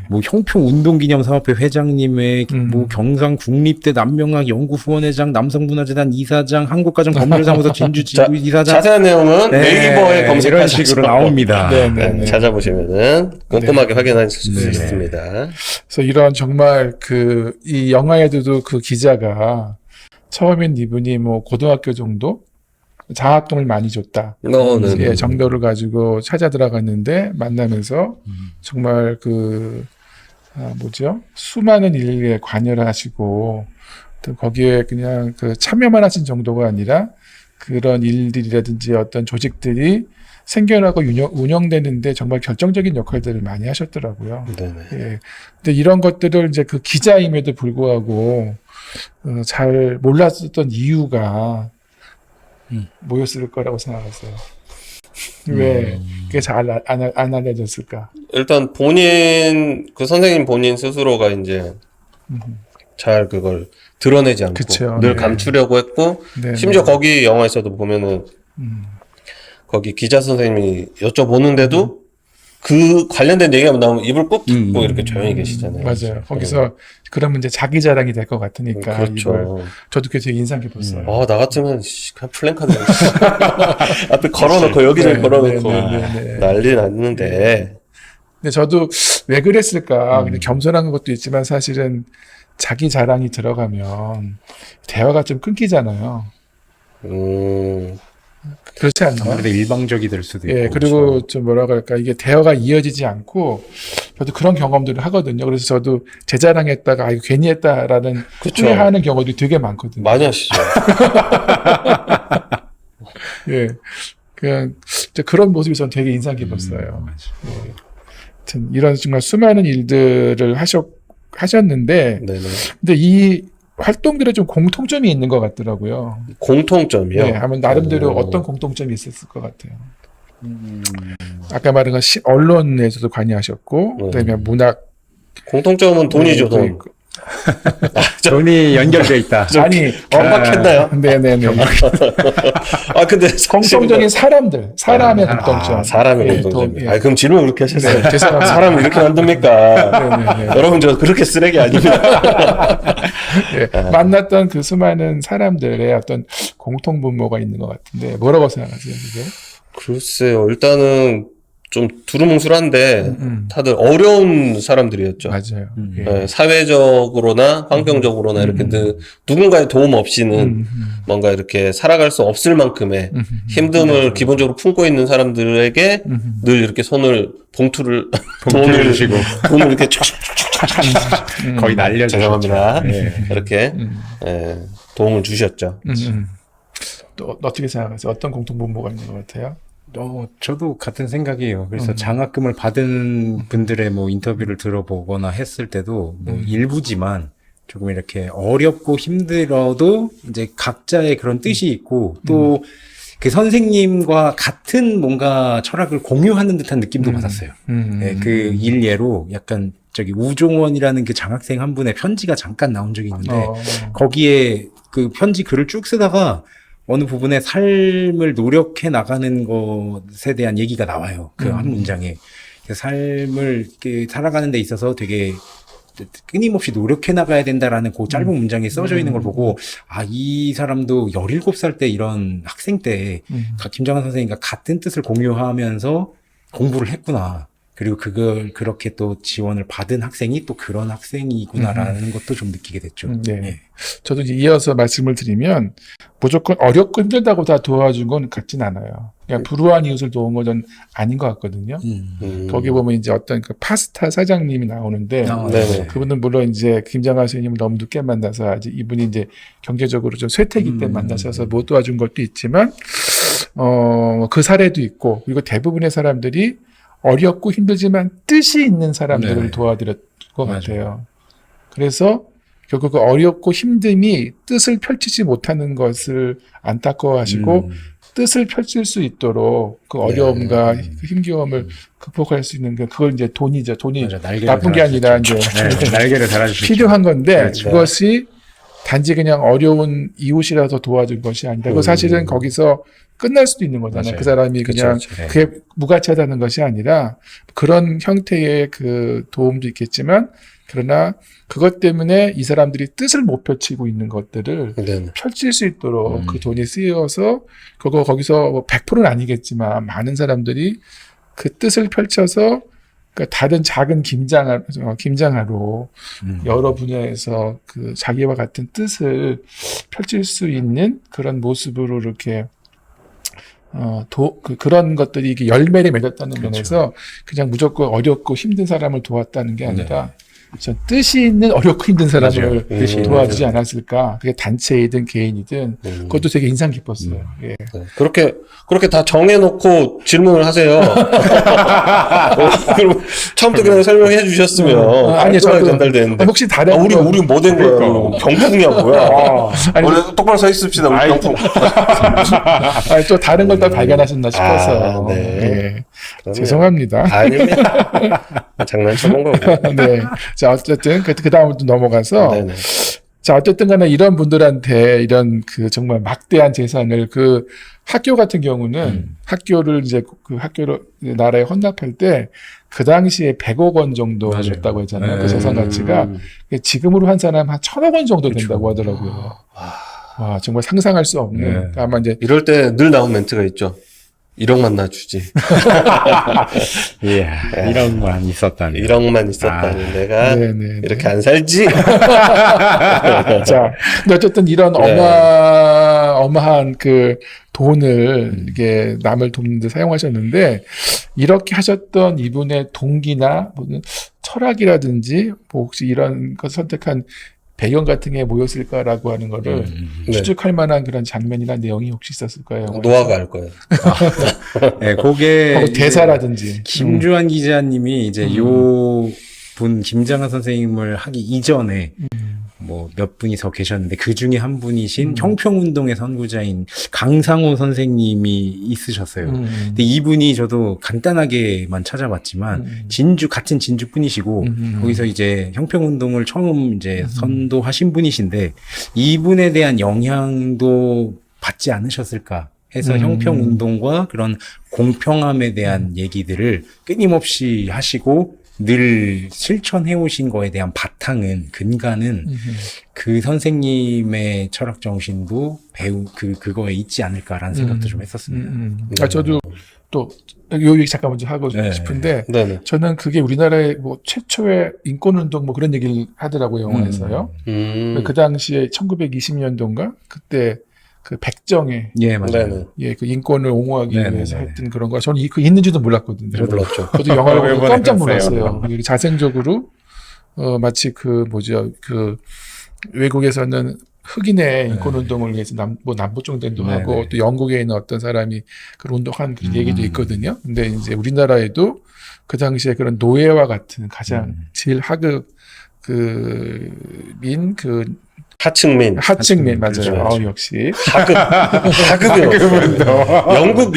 뭐 형평 운동기념사업회 회장님의 음. 뭐 경상 국립대 남명학 연구 후원회장 남성문화재단 이사장 한국가정법률사무소 진주 지부 이사장 자세한 내용은 네, 네이버에 이런 검색하시면 식으로 나옵니다. 네네. 찾아보시면은 꼼꼼하게 확인하실 수 네. 있습니다. 그래서 이런 정말 이 영화에도 그 기자가 처음엔 이분이 뭐 고등학교 정도 장학금을 많이 줬다. 네. 예, 정도를 가지고 찾아 들어갔는데 만나면서 정말 수많은 일에 관여를 하시고 또 거기에 그냥 참여만 하신 정도가 아니라 그런 일들이라든지 어떤 조직들이 생겨나고 운영되는데 정말 결정적인 역할들을 많이 하셨더라고요. 네네. 예. 근데 이런 것들을 이제 그 기자임에도 불구하고 잘 몰랐었던 이유가 뭐였을 거라고 생각하세요? 왜 그게 잘 안 알려졌을까? 일단 그 선생님 본인 스스로가 이제 잘 그걸 드러내지 않고 그쵸. 늘 네. 감추려고 했고, 네, 심지어 거기 영화에서도 보면은 거기 기자 선생님이 여쭤보는데도 그 관련된 얘기가 나오면 입을 꾹 닫고 이렇게 조용히 계시잖아요. 맞아요. 거기서 그러면 이제 자기 자랑이 될 것 같으니까 그렇죠. 이걸 저도 되게 인상 깊었어요. 나 같으면 그냥 플랜카드 앞에 걸어놓고 여기저기 네, 걸어놓고 네. 난리 났는데 근데 저도 왜 그랬을까? 근데 겸손한 것도 있지만 사실은 자기 자랑이 들어가면 대화가 좀 끊기잖아요. 그렇지 않나요? 아무래도 일방적이 될 수도 있고. 예, 그리고 좀 뭐라고 할까, 이게 대화가 이어지지 않고, 저도 그런 경험들을 하거든요. 그래서 저도 제 자랑했다가, 이거 괜히 했다라는 그쵸. 후회하는 경우도 되게 많거든요. 많이 하시죠. 예. 그냥, 이제 그런 모습이 저는 되게 인상 깊었어요. 하여튼, 이런 정말 수많은 일들을 하셨는데, 네네. 근데 이 활동들에 좀 공통점이 있는 것 같더라고요. 공통점이요. 네, 하면 나름대로 오. 어떤 공통점이 있었을 것 같아요. 아까 말한 건 언론에서도 관여하셨고, 그다음에 문학 공통점은 돈이죠, 도 돈. 있고. 돈이 연결돼 있다. 아니, 경박했나요? 네네네. 근데 공통적인 사람의 공통점. 사람의 예, 공통점. 돈, 예. 그럼 질문 그렇게 하셨어요. 네, 죄송합니다. 사람을 이렇게 만듭니까? 네네네. 여러분 저 그렇게 쓰레기 아닙니다. 예, 만났던 그 수많은 사람들의 어떤 공통분모가 있는 것 같은데 뭐라고 생각하세요, 그게? 글쎄요. 일단은 좀 두루뭉술한데 다들 어려운 사람들이었죠. 맞아요. 예. 네, 사회적으로나 환경적으로나 이렇게 누군가의 도움 없이는 뭔가 이렇게 살아갈 수 없을 만큼의 힘듦을 기본적으로 품고 있는 사람들에게 늘 이렇게 봉투를 주시고. 돈을 이렇게 촥 거의 날려주셨죠. 죄송합니다. 예. 이렇게 도움을 주셨죠. 또 어떻게 생각하세요? 어떤 공통분모가 있는 것 같아요? 저도 같은 생각이에요. 그래서 장학금을 받은 분들의 뭐 인터뷰를 들어보거나 했을 때도 뭐 일부지만 조금 이렇게 어렵고 힘들어도 이제 각자의 그런 뜻이 있고 또 그 선생님과 같은 뭔가 철학을 공유하는 듯한 느낌도 받았어요. 네, 그 일례로 약간 저기 우종원이라는 그 장학생 한 분의 편지가 잠깐 나온 적이 있는데 거기에 그 편지 글을 쭉 쓰다가 어느 부분에 삶을 노력해 나가는 것에 대한 얘기가 나와요. 그 한 문장에. 그 삶을 이렇게 살아가는 데 있어서 되게 끊임없이 노력해 나가야 된다라는 그 짧은 문장에 써져 있는 걸 보고, 이 사람도 17살 때 이런 학생 때 김정한 선생님과 같은 뜻을 공유하면서 공부를 했구나. 그리고 그걸 그렇게 또 지원을 받은 학생이 또 그런 학생이구나라는 것도 좀 느끼게 됐죠. 네. 예. 저도 이제 이어서 말씀을 드리면 무조건 어렵고 힘들다고 다 도와준 건 같진 않아요. 그냥 불우한 이웃을 도운 건 아닌 것 같거든요. 거기 보면 이제 어떤 그 파스타 사장님이 나오는데 네네. 그분은 물론 이제 김장하 선생님을 너무 늦게 만나서 아직 이분이 이제 경제적으로 좀 쇠퇴기 때 만나셔서 못 도와준 것도 있지만 그 사례도 있고 그리고 대부분의 사람들이 어렵고 힘들지만 뜻이 있는 사람들을 도와드렸을 것 같아요. 그래서 결국 그 어렵고 힘듦이 뜻을 펼치지 못하는 것을 안타까워하시고 뜻을 펼칠 수 있도록 그 어려움과 그 힘겨움을 극복할 수 있는 그걸 이제 돈이죠. 돈이 맞아, 나쁜 게 아니라 이제 날개를 달아주시죠. 필요한 건데 그렇죠. 그것이 단지 그냥 어려운 이웃이라서 도와준 것이 아니라 그 사실은 거기서 끝날 수도 있는 거잖아요. 맞아요. 그 사람이 그냥 그게 무가치하다는 것이 아니라 그런 형태의 그 도움도 있겠지만 그러나 그것 때문에 이 사람들이 뜻을 못 펼치고 있는 것들을 네네. 펼칠 수 있도록 그 돈이 쓰여서 그거 거기서 뭐 100%는 아니겠지만 많은 사람들이 그 뜻을 펼쳐서 그러니까 다른 작은 김장하로 여러 분야에서 그 자기와 같은 뜻을 펼칠 수 있는 그런 모습으로 이렇게 그런 것들이 이게 열매를 맺었다는 면에서 그냥 무조건 어렵고 힘든 사람을 도왔다는 게 아니라 전 뜻이 있는 어렵고 힘든 사람을 도와주지 않았을까. 그게 단체이든 개인이든 그것도 되게 인상 깊었어요. 예. 네. 그렇게 다 정해놓고 질문을 하세요. 그럼 처음부터 그냥 설명해 주셨으면 아니 저도 전달되는데. 혹시 다른 우리 뭐 된 거야? 병풍이야 뭐야? 아니, 원래 똑바로 서 있읍시다. 우리 병풍. 아니, 또 다른 걸 또 발견하셨나 싶어서. 네. 예. 죄송합니다. 아닙니다. 장난쳐본 거고. 네. 자, 어쨌든, 그 다음으로 또 넘어가서, 네네. 자, 어쨌든 간에 이런 분들한테 이런 그 정말 막대한 재산을 그 학교 같은 경우는 학교를 이제 그 학교를 나라에 헌납할 때 그 당시에 100억 원 정도였다고 했잖아요. 그 재산 가치가 지금으로 한 사람 한 1000억 원 정도 된다고 하더라고요. 와, 정말 상상할 수 없는. 아마 이제 이럴 때 늘 나온 멘트가 있죠. 1억만 놔주지. 예, 이런 건 있었다니. 1억만 있었다니 내가 네네. 이렇게 안 살지. 자, 근데 어쨌든 이런 네. 어마한 그 돈을 이게 남을 돕는 데 사용하셨는데 이렇게 하셨던 이분의 동기나 무슨 철학이라든지 뭐 혹시 이런 것 선택한 배경 같은 게 뭐였을까라고 하는 거를 네. 추측할 만한 그런 장면이나 내용이 혹시 있었을까요? 노아가 알 거예요. 네, 그게 하고 이제 대사라든지. 김주환 기자님이 이제 요 분 김장한 선생님을 하기 이전에 뭐 몇 분이 더 계셨는데 그 중에 한 분이신 형평운동의 선구자인 강상호 선생님이 있으셨어요. 근데 이분이 저도 간단하게만 찾아봤지만 같은 진주 분이시고 거기서 이제 형평운동을 처음 이제 선도하신 분이신데 이분에 대한 영향도 받지 않으셨을까 해서 형평운동과 그런 공평함에 대한 얘기들을 끊임없이 하시고 늘 실천해 오신 거에 대한 바탕은 근간은 그 선생님의 철학 정신도 그거에 있지 않을까라는 생각도 좀 했었습니다. 저도 또 요 얘기 잠깐 먼저 하고 네. 싶은데 네네. 저는 그게 우리나라의 뭐 최초의 인권운동 뭐 그런 얘기를 하더라고요, 영화에서요. 그 당시에 1920년도인가 그때 그 백정에 예, 맞아요. 네네. 예, 그 인권을 옹호하기 네네네. 위해서 했던 그런 거 저는 그 있는지도 몰랐거든요. 몰랐죠. 저도 영화를 보고 이번에 깜짝 봤어요. 놀랐어요. 이게 자생적으로 마치 그 뭐죠 그 외국에서는 흑인의 인권운동을 위해서 남부정den도 네네. 하고 또 영국에 있는 어떤 사람이 그런 운동한 그 얘기도 있거든요. 근데 이제 우리나라에도 그 당시에 그런 노예와 같은 가장 제일 하급 그민 그 하층민. 하층민 맞아요. 그렇죠. 역시 하급이요.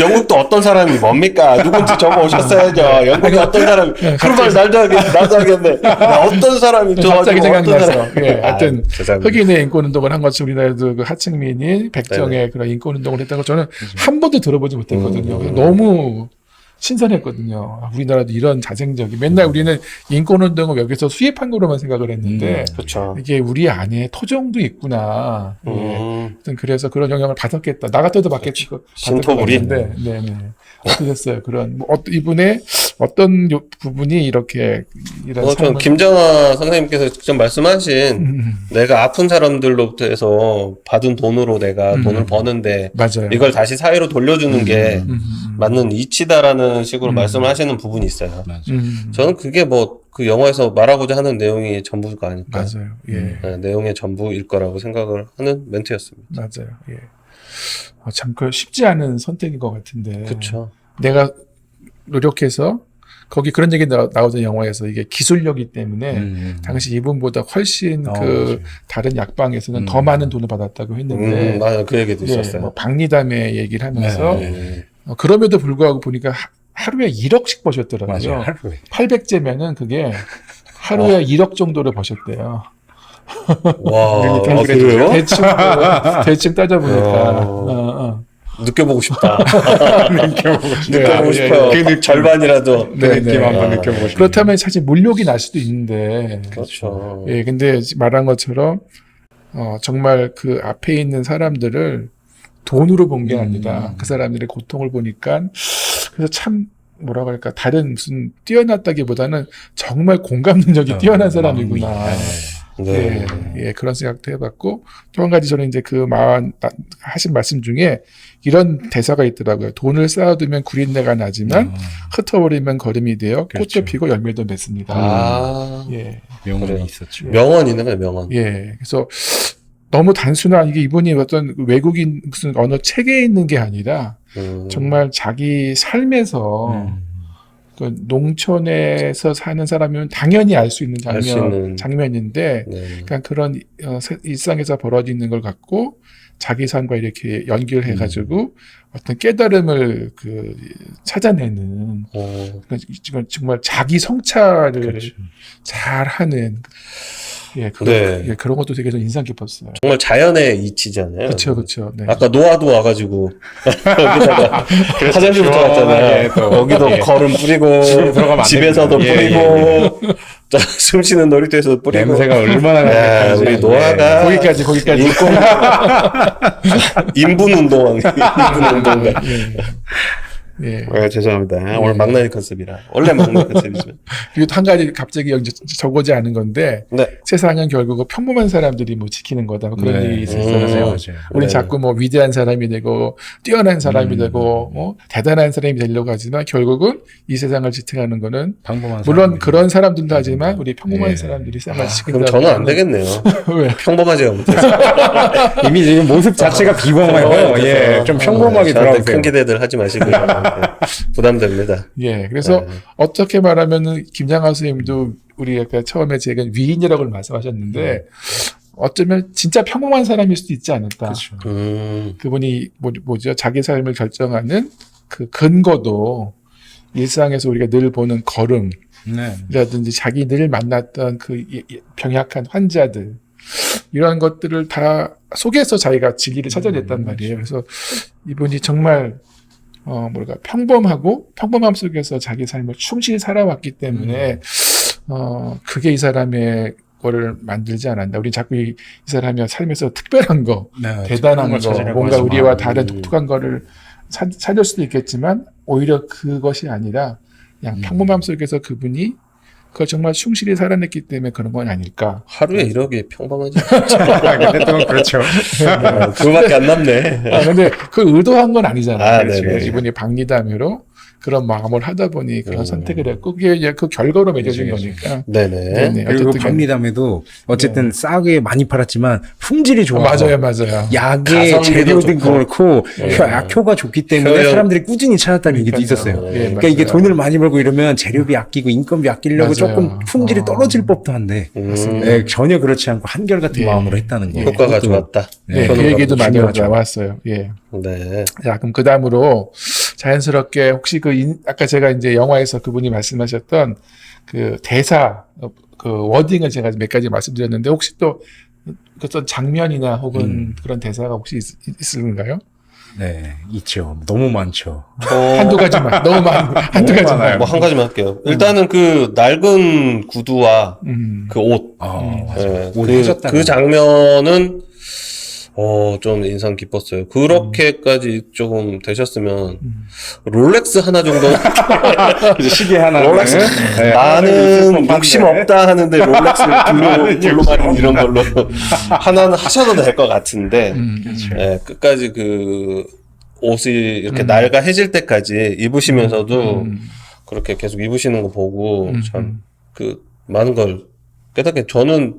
영국도 어떤 사람이 뭡니까? 누군지 적어 오셨어야죠. 영국에 어떤 사람이 그런 말 나도 하겠네. 어떤 사람이 갑자기 어떤 생각나서 사람이. 예, 하여튼 죄송합니다. 흑인의 인권운동을 한 것처럼 우리나라도 그 하층민이 백정의 그런 인권운동을 했다는 거 저는 한 번도 들어보지 못했거든요. 너무 신선했거든요. 아, 우리나라도 이런 자생적이 맨날 우리는 인권운동을 여기서 수입한 거로만 생각을 했는데 그렇죠. 이게 우리 안에 토종도 있구나. 예. 하여튼 그래서 그런 영향을 받았겠다. 나 같아도 받겠지. 신토부리. 네네. 어떠셨어요? 그런 뭐 이분의 어떤 부분이 이렇게 이런 전 김정아 선생님께서 직접 말씀하신 내가 아픈 사람들로부터 해서 받은 돈으로 내가 돈을 버는데 맞아요. 이걸 다시 사회로 돌려주는 게 맞는 이치다라는 식으로 말씀을 하시는 부분이 있어요. 저는 그게 뭐 그 영화에서 말하고자 하는 내용이 전부가 아닐까. 맞아요. 예. 네, 내용의 전부일 거라고 생각을 하는 멘트였습니다. 맞아요. 예. 참 그 쉽지 않은 선택인 것 같은데. 그렇죠. 내가 노력해서 거기 그런 얘기 나오던 영화에서 이게 기술력이기 때문에 당시 이분보다 훨씬 그 다른 약방에서는 더 많은 돈을 받았다고 했는데 맞아요. 그 얘기도 예, 있었어요. 뭐 박리담의 얘기를 하면서 네. 그럼에도 불구하고 보니까 하루에 1억씩 버셨더라고요. 맞아요. 하루에. 800제면은 그게 하루에 1억 정도를 버셨대요. 와, 그래요? 대충 따져보니까. 느껴보고 싶다. 느껴보고 느껴보고 싶어요. 그 절반이라도. 그 느낌 한번 느껴보고 싶어요. 그렇다면 사실 물욕이 날 수도 있는데. 그렇죠. 예, 근데 말한 것처럼, 정말 그 앞에 있는 사람들을 돈으로 본 게 아니라 그 사람들의 고통을 보니까, 그래서 참, 뭐라고 할까, 다른 무슨 뛰어났다기보다는 정말 공감 능력이 뛰어난 사람이구나. 네. 예, 그런 생각도 해봤고, 또 한 가지 저는 이제 하신 말씀 중에 이런 대사가 있더라고요. 돈을 쌓아두면 구린내가 나지만 흩어버리면 거름이 되어 그렇죠. 꽃도 피고 열매도 맺습니다. 예, 명언이 그래요. 있었죠. 명언 있는 거예요, 명언. 예. 그래서 너무 단순한 이게 이분이 어떤 외국인 무슨 언어 체계에 있는 게 아니라 정말 자기 삶에서 그 농촌에서 사는 사람이면 당연히 알 수 있는 알수 있는. 장면인데, 네. 그러니까 그런 일상에서 벌어지는 걸 갖고 자기 삶과 이렇게 연결해가지고 어떤 깨달음을 찾아내는 정말 자기 성찰을 그렇죠. 잘하는 예, 네. 예, 그런 것도 되게 좀 인상 깊었어요. 정말 자연의 이치잖아요. 그렇죠, 그렇죠. 네. 아까 노아도 와가지고 여기다가 화장실부터 왔잖아요. 또. 여기도 예. 걸음 뿌리고 집에 들어가면 안 집에서도 됩니다. 뿌리고 자, 숨쉬는 놀이터에서도 뿌리고 냄새가 얼마나 야, 강력한지. 우리 노아가 거기까지. 인분 운동왕 인분 운동가. 예. 죄송합니다. 오늘 막나니 컨셉이라 원래 막나니 컨셉이지만 그리고 또 한 가지 갑자기 이제 적어지 않은 건데 네. 세상은 결국 평범한 사람들이 뭐 지키는 거다 뭐 그런 네. 일이 있었어요. 맞아요. 우리 네. 자꾸 뭐 위대한 사람이 되고 뛰어난 사람이 되고 뭐 대단한 사람이 되려고 하지만 결국은 이 세상을 지탱하는 거는 평범한 물론 사람들이. 그런 사람들도 하지만 우리 평범한 예. 사람들이 세상을 그럼 지킨다. 저는 안 되겠네요. 왜? 평범하지가 못해서 이미 지금 모습 자체가 비범해요. 예, 좀 평범하게 저한테 돌아오세요. 큰 기대들 하지 마시고요. 부담됩니다. 예. 그래서 네. 어떻게 말하면은 김장하 선생님도 우리 아까 처음에 제가 위인이라고 말씀하셨는데 어쩌면 진짜 평범한 사람일 수도 있지 않을까. 그렇죠. 그분이 뭐죠? 자기 삶을 결정하는 그 근거도 일상에서 우리가 늘 보는 걸음이라든지 네. 자기 늘 만났던 그 병약한 환자들 이런 것들을 다 속에서 자기가 진리를 찾아냈단 말이에요. 그래서 이분이 정말 평범하고 평범함 속에서 자기 삶을 충실히 살아왔기 때문에 그게 이 사람의 거를 만들지 않았나. 우리 자꾸 이 사람이 삶에서 특별한 거, 네, 대단한 거, 찾으려고 뭔가 하지만. 우리와 다른 독특한 거를 찾을 수도 있겠지만 오히려 그것이 아니라 그냥 평범함 속에서 그분이 그걸 정말 충실히 살아냈기 때문에 그런 건 아닐까. 하루에 1억이 평범하지. 근데 또 그렇죠. 그거밖에 안 남네. 근데 그 의도한 건 아니잖아요. 아, 그렇죠. 네네. 이분이 박리담으로 그런 마음을 하다 보니 그런 선택을 했고 그게 이제 그 결과로 맺어진 그렇죠. 거니까. 네네. 네네. 그리고 어쨌든 박리담에도 어쨌든 싸게 많이 팔았지만 품질이 좋아서 맞아요. 약의 가성비도 재료도 좋고. 그렇고 약효가 좋기 때문에 효용. 사람들이 꾸준히 찾았다는 얘기도 그러니까요. 있었어요. 예, 그러니까 이게 맞아요. 돈을 많이 벌고 이러면 재료비 아끼고 인건비 아끼려고 맞아요. 조금 품질이 떨어질 법도 한데 네, 전혀 그렇지 않고 한결같은 예. 마음으로 했다는 거. 효과가 좋았다. 네, 그것도 그 얘기도 많이 중요하죠. 나왔어요. 예. 네. 자, 그럼 그 다음으로 자연스럽게 혹시 아까 제가 이제 영화에서 그분이 말씀하셨던 그 대사, 그 워딩을 제가 몇 가지 말씀드렸는데 혹시 또 어떤 장면이나 혹은 그런 대사가 혹시 있을까요? 네, 있죠. 너무 많죠. 한두 가지만. 너무 한두 너무 가지만. 많아요. 뭐 한 가지만 할게요. 일단은 그 낡은 구두와 음. 그 옷. 맞아. 예, 옷 그 해줬다는 장면은 좀 인상 깊었어요. 그렇게까지 조금 되셨으면 롤렉스 하나 정도 시계 하나. 롤렉스 나는 욕심 없다 하는데 롤렉스를 블루마린 이런 걸로 하나는 하셔도 될 것 같은데 예, 끝까지 그 옷이 이렇게 낡아해질 때까지 입으시면서도 그렇게 계속 입으시는 거 보고 참 그 많은 걸 깨닫게 저는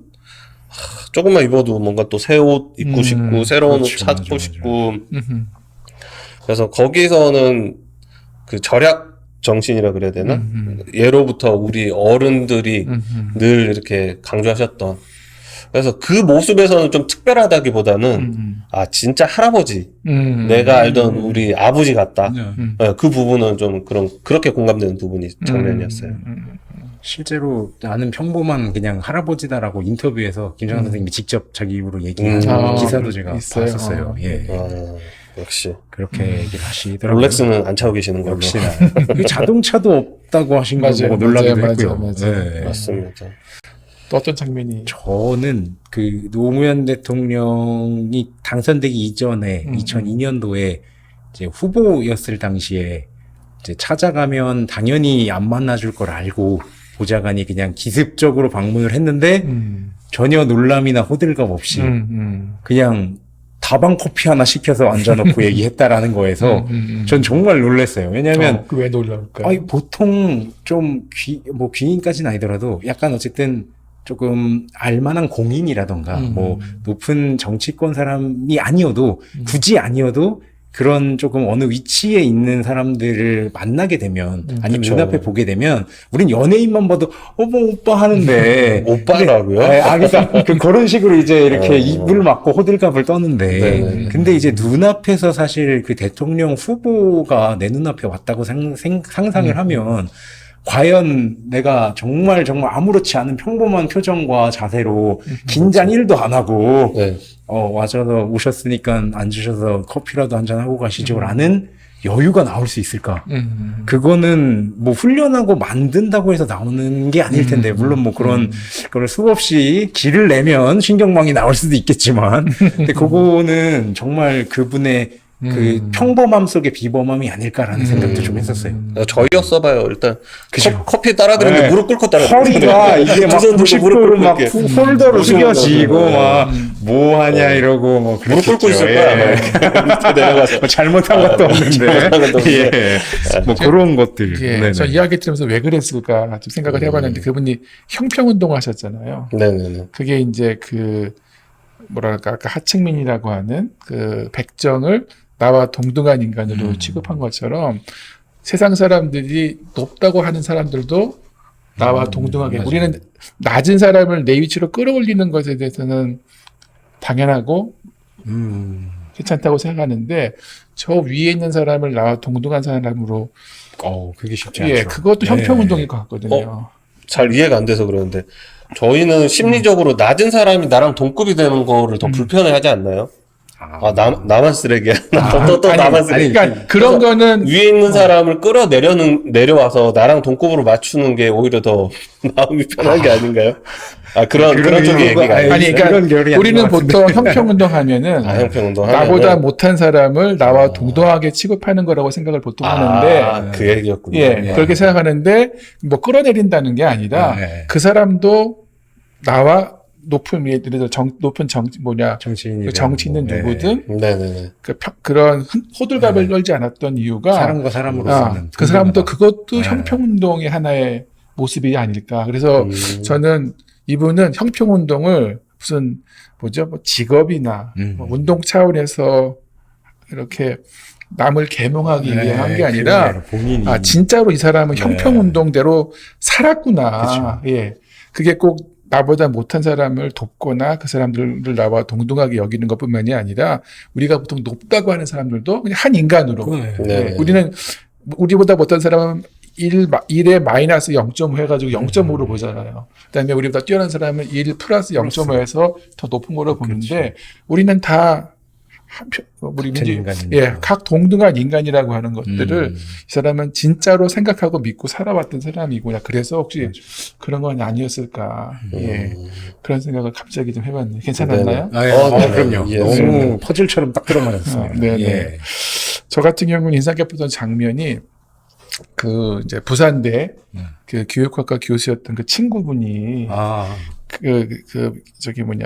조금만 입어도 뭔가 또 새 옷 입고 싶고 새로운 그렇죠. 옷 찾고 맞아. 싶고 그래서 거기서는 그 절약 정신이라 그래야 되나? 예로부터 우리 어른들이 늘 이렇게 강조하셨던 그래서 그 모습에서는 좀 특별하다기보다는 아 진짜 할아버지 내가 알던 우리 아버지 같다. 네, 그 부분은 좀 그렇게 공감되는 부분이 장면이었어요. 실제로 나는 평범한 그냥 할아버지다라고 인터뷰에서 김정한 선생님이 직접 자기 입으로 얘기한 기사도 제가 있어요. 봤었어요. 예. 역시 그렇게 얘기를 하시더라고요. 롤렉스는 안 차고 계시는 걸로. 역시나. 그 자동차도 없다고 하신 거 보고 놀라기도 했고요. 맞아요. 네. 맞습니다. 또 어떤 장면이? 저는 그 노무현 대통령이 당선되기 이전에 2002년도에 이제 후보였을 당시에 이제 찾아가면 당연히 안 만나줄 걸 알고 보좌관이 그냥 기습적으로 방문을 했는데 전혀 놀람이나 호들갑 없이 그냥 다방 커피 하나 시켜서 앉아놓고 얘기했다라는 거에서 전 정말 놀랐어요. 왜냐하면 왜 놀랄까요? 아니, 보통 좀 귀인까지는 아니더라도 약간 어쨌든 조금 알만한 공인이라던가 뭐 높은 정치권 사람이 아니어도 굳이 아니어도 그런 조금 어느 위치에 있는 사람들을 만나게 되면 아니면 그쵸. 눈앞에 보게 되면 우린 연예인만 봐도 어머 오빠 하는데 오빠라고요? 네, 그러니까 그런 식으로 이제 이렇게 입을 막고 호들갑을 떠는데 네네. 근데 이제 눈앞에서 사실 그 대통령 후보가 내 눈앞에 왔다고 상상을 하면 과연 내가 정말 아무렇지 않은 평범한 표정과 자세로 긴장 1도 안 하고 네. 와서 오셨으니까 앉으셔서 커피라도 한잔 하고 가시죠라는 여유가 나올 수 있을까? 그거는 뭐 훈련하고 만든다고 해서 나오는 게 아닐 텐데, 물론 뭐 그런 걸 수없이 기를 내면 신경망이 나올 수도 있겠지만, 근데 그거는 정말 그분의 그 평범함 속의 비범함이 아닐까라는 생각도 좀 했었어요. 저희였어봐요. 일단 그죠. 커피 따라드리는데 네. 무릎 꿇고 따라. 허리가 이게 막 90도로 막 폴더로 숙여지고 네. 막 뭐 하냐 이러고 뭐 무릎 꿇고 있을 예. 거야. 아마. 밑에 내려가서. 뭐 잘못한 것도 없는데. 잘못한 것도 없는데. 예. 뭐 그런 것들. 예, 네네. 저 이야기 들으면서 왜 그랬을까 좀 생각을 해봤는데 그분이 형평운동을 하셨잖아요. 네네네. 그게 이제 그 뭐랄까 아까 하층민이라고 하는 그 백정을 나와 동등한 인간으로 취급한 것처럼 세상 사람들이 높다고 하는 사람들도 나와 동등하게 맞아요. 우리는 낮은 사람을 내 위치로 끌어올리는 것에 대해서는 당연하고 괜찮다고 생각하는데 저 위에 있는 사람을 나와 동등한 사람으로 그게 쉽지 않죠. 예 그것도 네. 형평운동일 것 같거든요. 잘 이해가 안 돼서 그러는데 저희는 심리적으로 낮은 사람이 나랑 동급이 되는 거를 더 불편해하지 않나요? 나만 쓰레기야. 또 아니, 나만 쓰레기. 그러니까 그런 거는 위에 있는 사람을 내려와서 나랑 동급으로 맞추는 게 오히려 더 마음이 편한 게 아닌가요? 그런 쪽의 이유가 얘기가 아니 그런 결이 그러니까 아닌 우리는 것 같은데. 보통 형평운동 하면은 형평운동 나보다 하면은 못한 사람을 나와 동등하게 취급하는 거라고 생각을 보통 하는데 그 얘기였군요. 예, 그렇게 생각하는데 뭐 끌어내린다는 게 아니라 네. 그 사람도 나와 높은 예를 들어서 높은 정치인이 그 정치인은 누구든 네네네. 그런 호들갑을 떨지 않았던 이유가 사람과 사람으로서는 그 사람도 그것도 네. 형평운동의 하나의 모습이 아닐까. 그래서 저는 이분은 형평운동을 무슨 뭐 직업이나 뭐 운동 차원에서 이렇게 남을 계몽하기 위해 한 게 아니라 본인이 진짜로 이 사람은 형평운동대로 살았구나. 그쵸. 예. 그게 꼭 나보다 못한 사람을 돕거나 그 사람들을 나와 동등하게 여기는 것뿐만이 아니라 우리가 보통 높다고 하는 사람들도 그냥 한 인간으로 네. 우리는 우리보다 못한 사람은 1에 마이너스 0.5 해가지고 0.5로 보잖아요. 그다음에 우리보다 뛰어난 사람은 1 플러스 0.5에서 더 높은 거로 보는데 우리는 다 우리 각 동등한 인간이라고 하는 것들을 이 사람은 진짜로 생각하고 믿고 살아왔던 사람이구나. 그래서 혹시 그런 건 아니었을까. 예. 그런 생각을 갑자기 좀 해봤네요. 괜찮았나요? 그럼요. 예, 너무 퍼즐처럼 딱 들어맞았어요. 네네. 예. 저 같은 경우는 인상 깊었던 장면이 그 이제 부산대 그 교육학과 교수였던 그 친구분이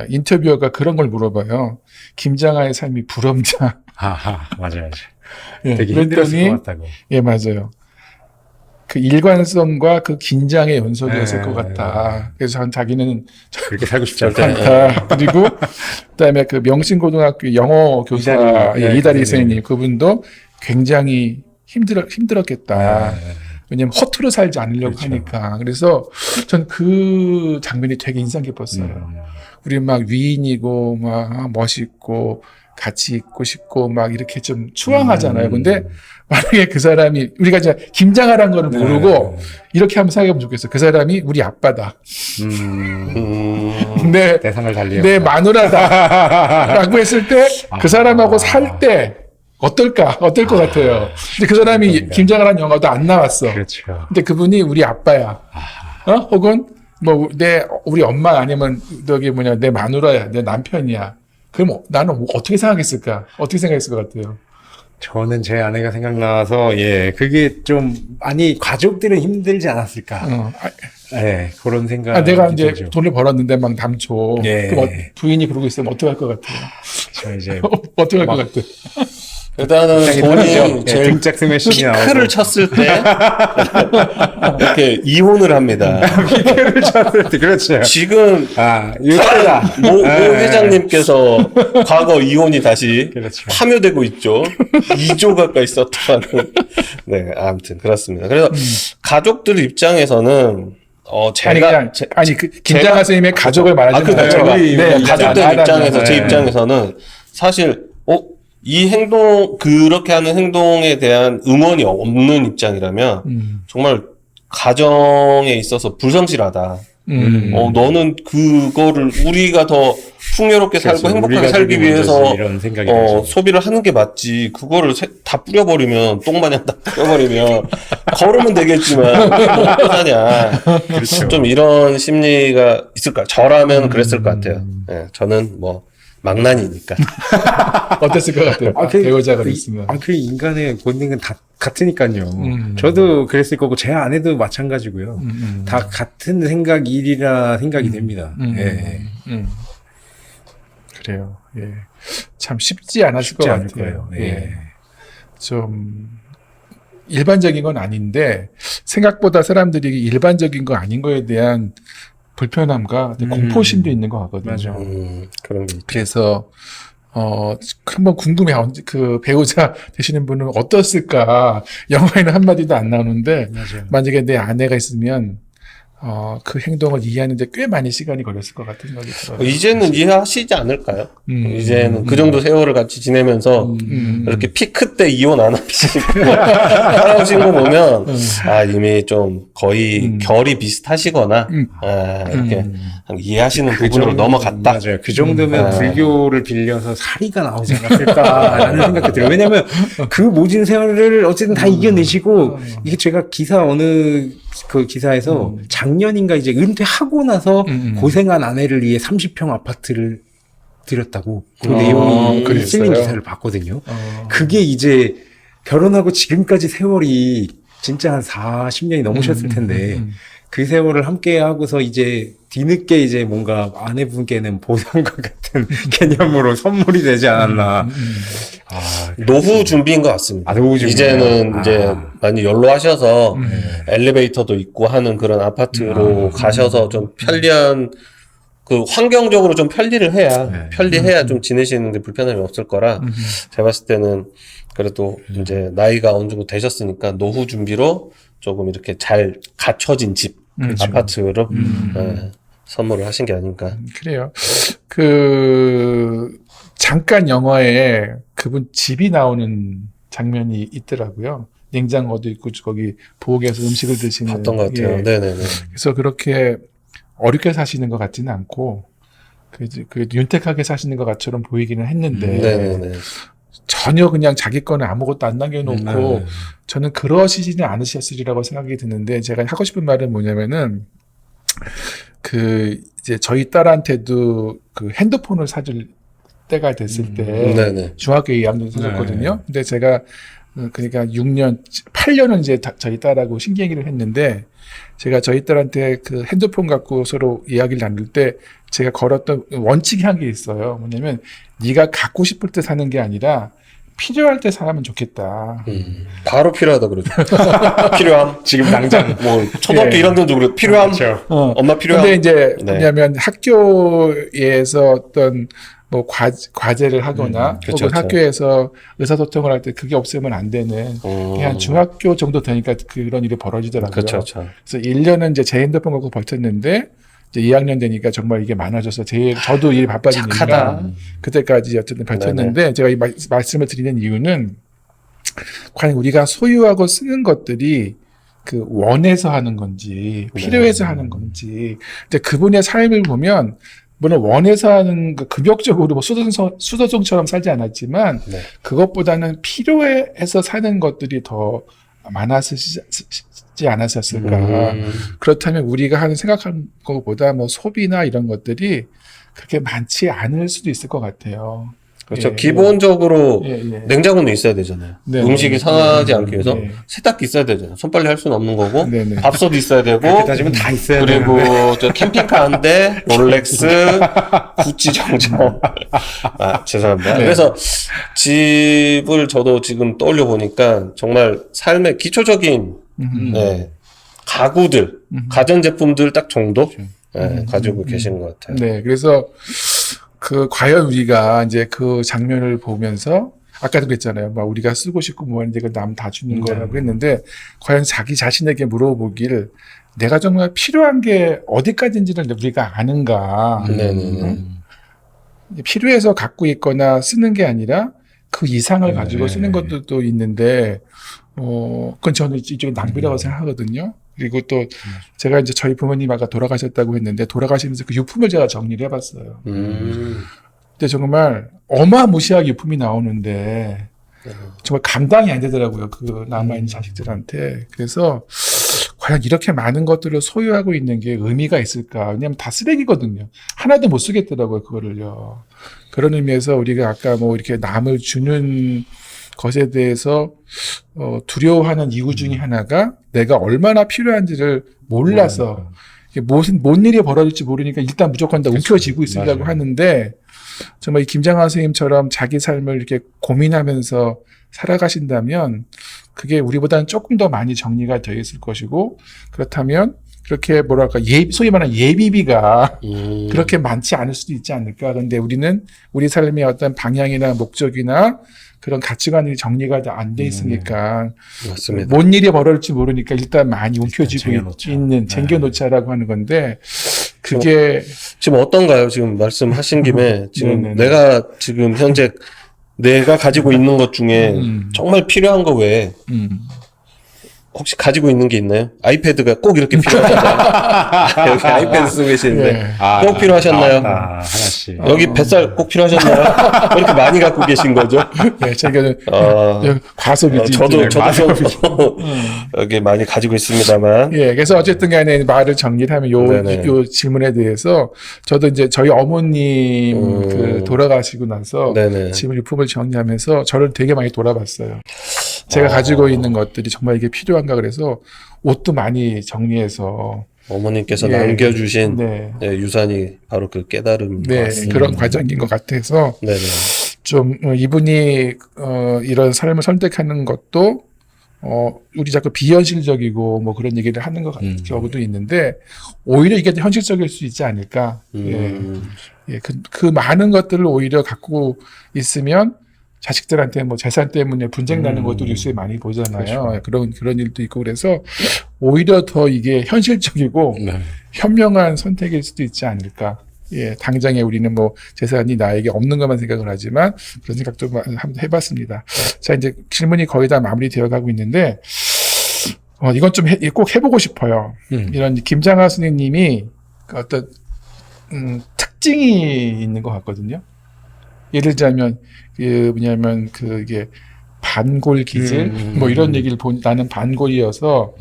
인터뷰어가 그런 걸 물어봐요. 김장하의 삶이 부럽냐? 맞아요. 예, 되게 힘들었을 것 같다고. 예, 맞아요. 그 일관성과 그 긴장의 연속이었을 것 같다. 그래서 자기는 그렇게 살고 싶지 않다. 않다. 그리고 그다음에 그 명신고등학교 영어 교사 이다리 선생님 그분도 굉장히 힘들었겠다. 왜냐면 허투루 살지 않으려고 하니까. 그래서 전 그 장면이 되게 인상 깊었어요. 우리 막 위인이고 막 멋있고 같이 있고 싶고 막 이렇게 좀 추앙하잖아요. 근데 만약에 그 사람이 우리가 이제 김장하라는 거를 모르고 이렇게 한번 생각해보면 좋겠어. 그 사람이 우리 아빠다. 대상을 달리요. 내 마누라다라고 했을 때 그 사람하고 살 때 어떨 것 같아요. 근데 그 사람이 김장하라는 영화도 안 나왔어. 그렇죠. 근데 그분이 우리 아빠야. 혹은 뭐 우리 엄마 아니면 내 마누라야, 내 남편이야. 그럼 나는 어떻게 생각했을까? 어떻게 생각했을 것 같아요? 저는 제 아내가 생각나서 그게 좀 가족들은 힘들지 않았을까? 그런 생각. 내가 이제 돈을 벌었는데 막 남초. 예. 그럼 부인이 그러고 있으면 어떻게 할 것 같아요? 저 이제 어떻게 할 것 같아요? 일단은 본인이 제일 등짝 스매싱이 나오고 피크를 쳤을 때 이렇게 이혼을 합니다. 피크를 쳤을 때 그렇죠. 지금 이거다. 모 회장님께서 과거 이혼이 다시 그렇죠. 파묘되고 있죠. 2조 가까이 썼다는. 네, 아무튼 그렇습니다. 그래서 가족들 입장에서는 제가 김장하 선생님의 가족을 말하지 말고 가족들 입장에서 제 입장에서는 사실 이 그렇게 하는 행동에 대한 응원이 없는 입장이라면 정말 가정에 있어서 불성실하다. 너는 그거를 우리가 더 풍요롭게 살고 그렇죠. 행복하게 우리가 살기 저기 위해서 먼저지, 이런 생각이 들죠. 소비를 하는 게 맞지. 그거를 다 뿌려버리면 똥마냥 다 뿌려버리면 걸으면 되겠지만 먹고 사냐. 그렇죠. 좀 이런 심리가 있을까. 저라면 그랬을 것 같아요. 예, 저는 뭐 망난이니까. 어땠을 것 같아요? 배우자가 됐으면. 그 인간의 본능은 다 같으니까요. 저도 그랬을 거고 제 아내도 마찬가지고요. 다 같은 일이라 생각이 됩니다. 예. 그래요. 예. 참 쉽지 않았을 것 않을 같아요. 거예요. 예. 좀 일반적인 건 아닌데 생각보다 사람들이 일반적인 거 아닌 거에 대한 불편함과 공포심도 있는 것 같거든요. 맞아. 그런 게 있죠. 그래서 한번 궁금해. 그 배우자 되시는 분은 어떻을까? 영화에는 한마디도 안 나오는데 맞아요. 만약에 내 아내가 있으면 그 행동을 이해하는데 꽤 많이 시간이 걸렸을 것 같은 생각이 들어요. 이제는 이해하시지 않을까요? 이제는 그 정도 세월을 같이 지내면서 이렇게 피크 때 이혼 안 하시고 살아오신 거 보면 이미 좀 거의 결이 비슷하시거나 이렇게 이해하시는 부분으로 넘어갔다. 맞아요. 그 정도면 불교를 빌려서 사리가 나오지 않았을까라는 생각이 들어요. 왜냐면 그 모진 세월을 어쨌든 다 이겨내시고 이게 제가 어느 그 기사에서 작년인가 이제 은퇴하고 나서 고생한 아내를 위해 30평 아파트를 드렸다고 그 내용이 그랬어요? 실린 기사를 봤거든요. 그게 이제 결혼하고 지금까지 세월이 진짜 한 40년이 넘으셨을 텐데 그 세월을 함께 하고서 이제 뒤늦게 이제 뭔가 아내분께는 보상과 같은 개념으로 선물이 되지 않았나. 노후 준비인 것 같습니다. 노후 준비. 이제는 이제 많이 연로하셔서 엘리베이터도 있고 하는 그런 아파트로 가셔서 좀 편리한 그 환경적으로 좀 편리해야 좀 지내시는데 불편함이 없을 거라 제가 봤을 때는 그래도 이제 나이가 어느 정도 되셨으니까 노후 준비로 조금 이렇게 잘 갖춰진 집 아파트로 선물을 하신 게 아닌가. 그래요. 잠깐 영화에 그분 집이 나오는 장면이 있더라고요. 냉장고도 있고 거기 부엌에서 음식을 드시는. 봤던 것 같아요. 예. 네네네. 그래서 그렇게 어렵게 사시는 것 같지는 않고 그 윤택하게 사시는 것 같처럼 보이기는 했는데 네네네. 전혀 그냥 자기 거는 아무것도 안 남겨놓고 저는 그러시지는 않으셨으리라고 생각이 드는데 제가 하고 싶은 말은 뭐냐면은 이제 저희 딸한테도 그 핸드폰을 사줄 때가 됐을 때 네네. 중학교 2학년 사줬거든요. 근데 제가 그러니까 8년은 이제 저희 딸하고 신기하기를 했는데 제가 저희 딸한테 그 핸드폰 갖고 서로 이야기를 나눌 때 제가 걸었던 원칙이 한 게 있어요. 뭐냐면 네가 갖고 싶을 때 사는 게 아니라 필요할 때 사면 좋겠다. 바로 필요하다 그러죠. 필요함. 지금 당장 뭐 초등학교 예. 1학년도 그래. 필요함. 그렇죠. 엄마 필요함. 근데 이제 네. 뭐냐면 학교에서 어떤 뭐 과제를 하거나 그쵸, 혹은 그쵸. 학교에서 의사소통을 할 때 그게 없으면 안 되는 그냥 중학교 정도 되니까 그런 일이 벌어지더라고요. 그렇죠. 그래서 1년은 이제 제 핸드폰 갖고 버텼는데 이제 2학년 되니까 정말 이게 많아져서 저도 일이 바빠지니까 착하다. 그때까지 어쨌든 버텼는데 제가 이 말씀을 드리는 이유는 과연 우리가 소유하고 쓰는 것들이 그 원해서 하는 건지 필요해서 하는 건지 이제 그분의 삶을 보면 물론 원해서 하는 그 급역적으로 뭐 수도성처럼 살지 않았지만 네. 그것보다는 필요해서 사는 것들이 더 많았지 않았었을까. 그렇다면 우리가 생각하는 것보다 뭐 소비나 이런 것들이 그렇게 많지 않을 수도 있을 것 같아요. 그렇죠. 예, 기본적으로 예. 냉장고는 있어야 되잖아요. 네. 음식이 상하지 않기 위해서 네. 세탁기 있어야 되잖아요. 손빨래 할 수는 없는 거고 네, 네. 밥솥 있어야 되고 그렇게 따지면 다 있어야 그리고 되는데. 저 캠핑카 한 대, 롤렉스, 구찌 정장. 죄송합니다. 네. 그래서 집을 저도 지금 떠올려 보니까 정말 삶의 기초적인 네, 가구들, 가전제품들 딱 정도 가지고 계시는 것 같아요. 네, 그래서 과연 우리가 이제 그 장면을 보면서 아까도 그랬잖아요. 막 우리가 쓰고 싶고 뭐 하는데 그 남 다 주는 거라고 했는데 과연 자기 자신에게 물어보길 내가 정말 필요한 게 어디까지인지를 우리가 아는가. 네네네. 필요해서 갖고 있거나 쓰는 게 아니라 그 이상을 가지고 쓰는 것도 또 있는데 그건 저는 이쪽에 낭비라고 생각하거든요. 그리고 또 제가 이제 저희 부모님 아까 돌아가셨다고 했는데 돌아가시면서 그 유품을 제가 정리를 해봤어요. 근데 정말 어마무시하게 유품이 나오는데 정말 감당이 안 되더라고요. 그 남아있는 자식들한테. 그래서 과연 이렇게 많은 것들을 소유하고 있는 게 의미가 있을까? 왜냐하면 다 쓰레기거든요. 하나도 못 쓰겠더라고요. 그거를요. 그런 의미에서 우리가 아까 뭐 이렇게 남을 주는 것에 대해서 두려워하는 이유 중에 하나가 내가 얼마나 필요한지를 몰라서 이게 뭔 일이 벌어질지 모르니까 일단 무조건 다 움켜쥐고 있으려고 하는데 정말 이 김장하 선생님처럼 자기 삶을 이렇게 고민하면서 살아가신다면 그게 우리보다는 조금 더 많이 정리가 되어 있을 것이고 그렇다면 그렇게 뭐랄까 소위 말하는 예비비가 그렇게 많지 않을 수도 있지 않을까. 그런데 우리는 우리 삶의 어떤 방향이나 목적이나 그런 가치관이 정리가 안 돼 있으니까 맞습니다. 뭔 일이 벌어질지 모르니까 일단 많이 움켜쥐고 챙겨놓자. 있는 챙겨놓자라고 하는 건데 그게 지금 어떤가요? 지금 말씀하신 김에 지금 네네네. 내가 지금 현재 내가 가지고 있는 것 중에 정말 필요한 거 외에 혹시 가지고 있는 게 있나요? 아이패드가 꼭 이렇게 필요하셨나요? 여기 아이패드 쓰고 계시는데 네. 꼭 필요하셨나요? 하나씩. 여기 뱃살 꼭 필요하셨나요? 왜 이렇게 많이 갖고 계신 거죠? 네, 제가 어, 과소비지. 저도 여기 많이 가지고 있습니다만. 예, 그래서 어쨌든 간에 말을 정리를 하면 네네. 요 질문에 대해서 저도 이제 저희 어머님 그 돌아가시고 나서 네네. 집을 유품을 정리하면서 저를 되게 많이 돌아봤어요. 제가 가지고 있는 것들이 정말 이게 필요한가 그래서 옷도 많이 정리해서 어머님께서 예. 남겨주신 네. 네, 유산이 바로 그 깨달음. 네, 그런 과정인 것 같아서 네네. 좀 이분이 이런 삶을 선택하는 것도 우리 자꾸 비현실적이고 뭐 그런 얘기를 하는 것 같은 경우도 있는데 오히려 이게 더 현실적일 수 있지 않을까. 예, 그 많은 것들을 오히려 갖고 있으면 자식들한테 뭐 재산 때문에 분쟁 나는 것도 뉴스에 많이 보잖아요. 그런 일도 있고 그래서 오히려 더 이게 현실적이고 현명한 선택일 수도 있지 않을까. 예, 당장에 우리는 뭐 재산이 나에게 없는 것만 생각을 하지만 그런 생각도 한번 해봤습니다. 자, 이제 질문이 거의 다 마무리되어 가고 있는데, 이건 좀 꼭 해보고 싶어요. 이런 김장하 선생님이 어떤, 특징이 있는 것 같거든요. 예를 들자면, 이게, 반골 기질 뭐 이런 얘기를 나는 반골이어서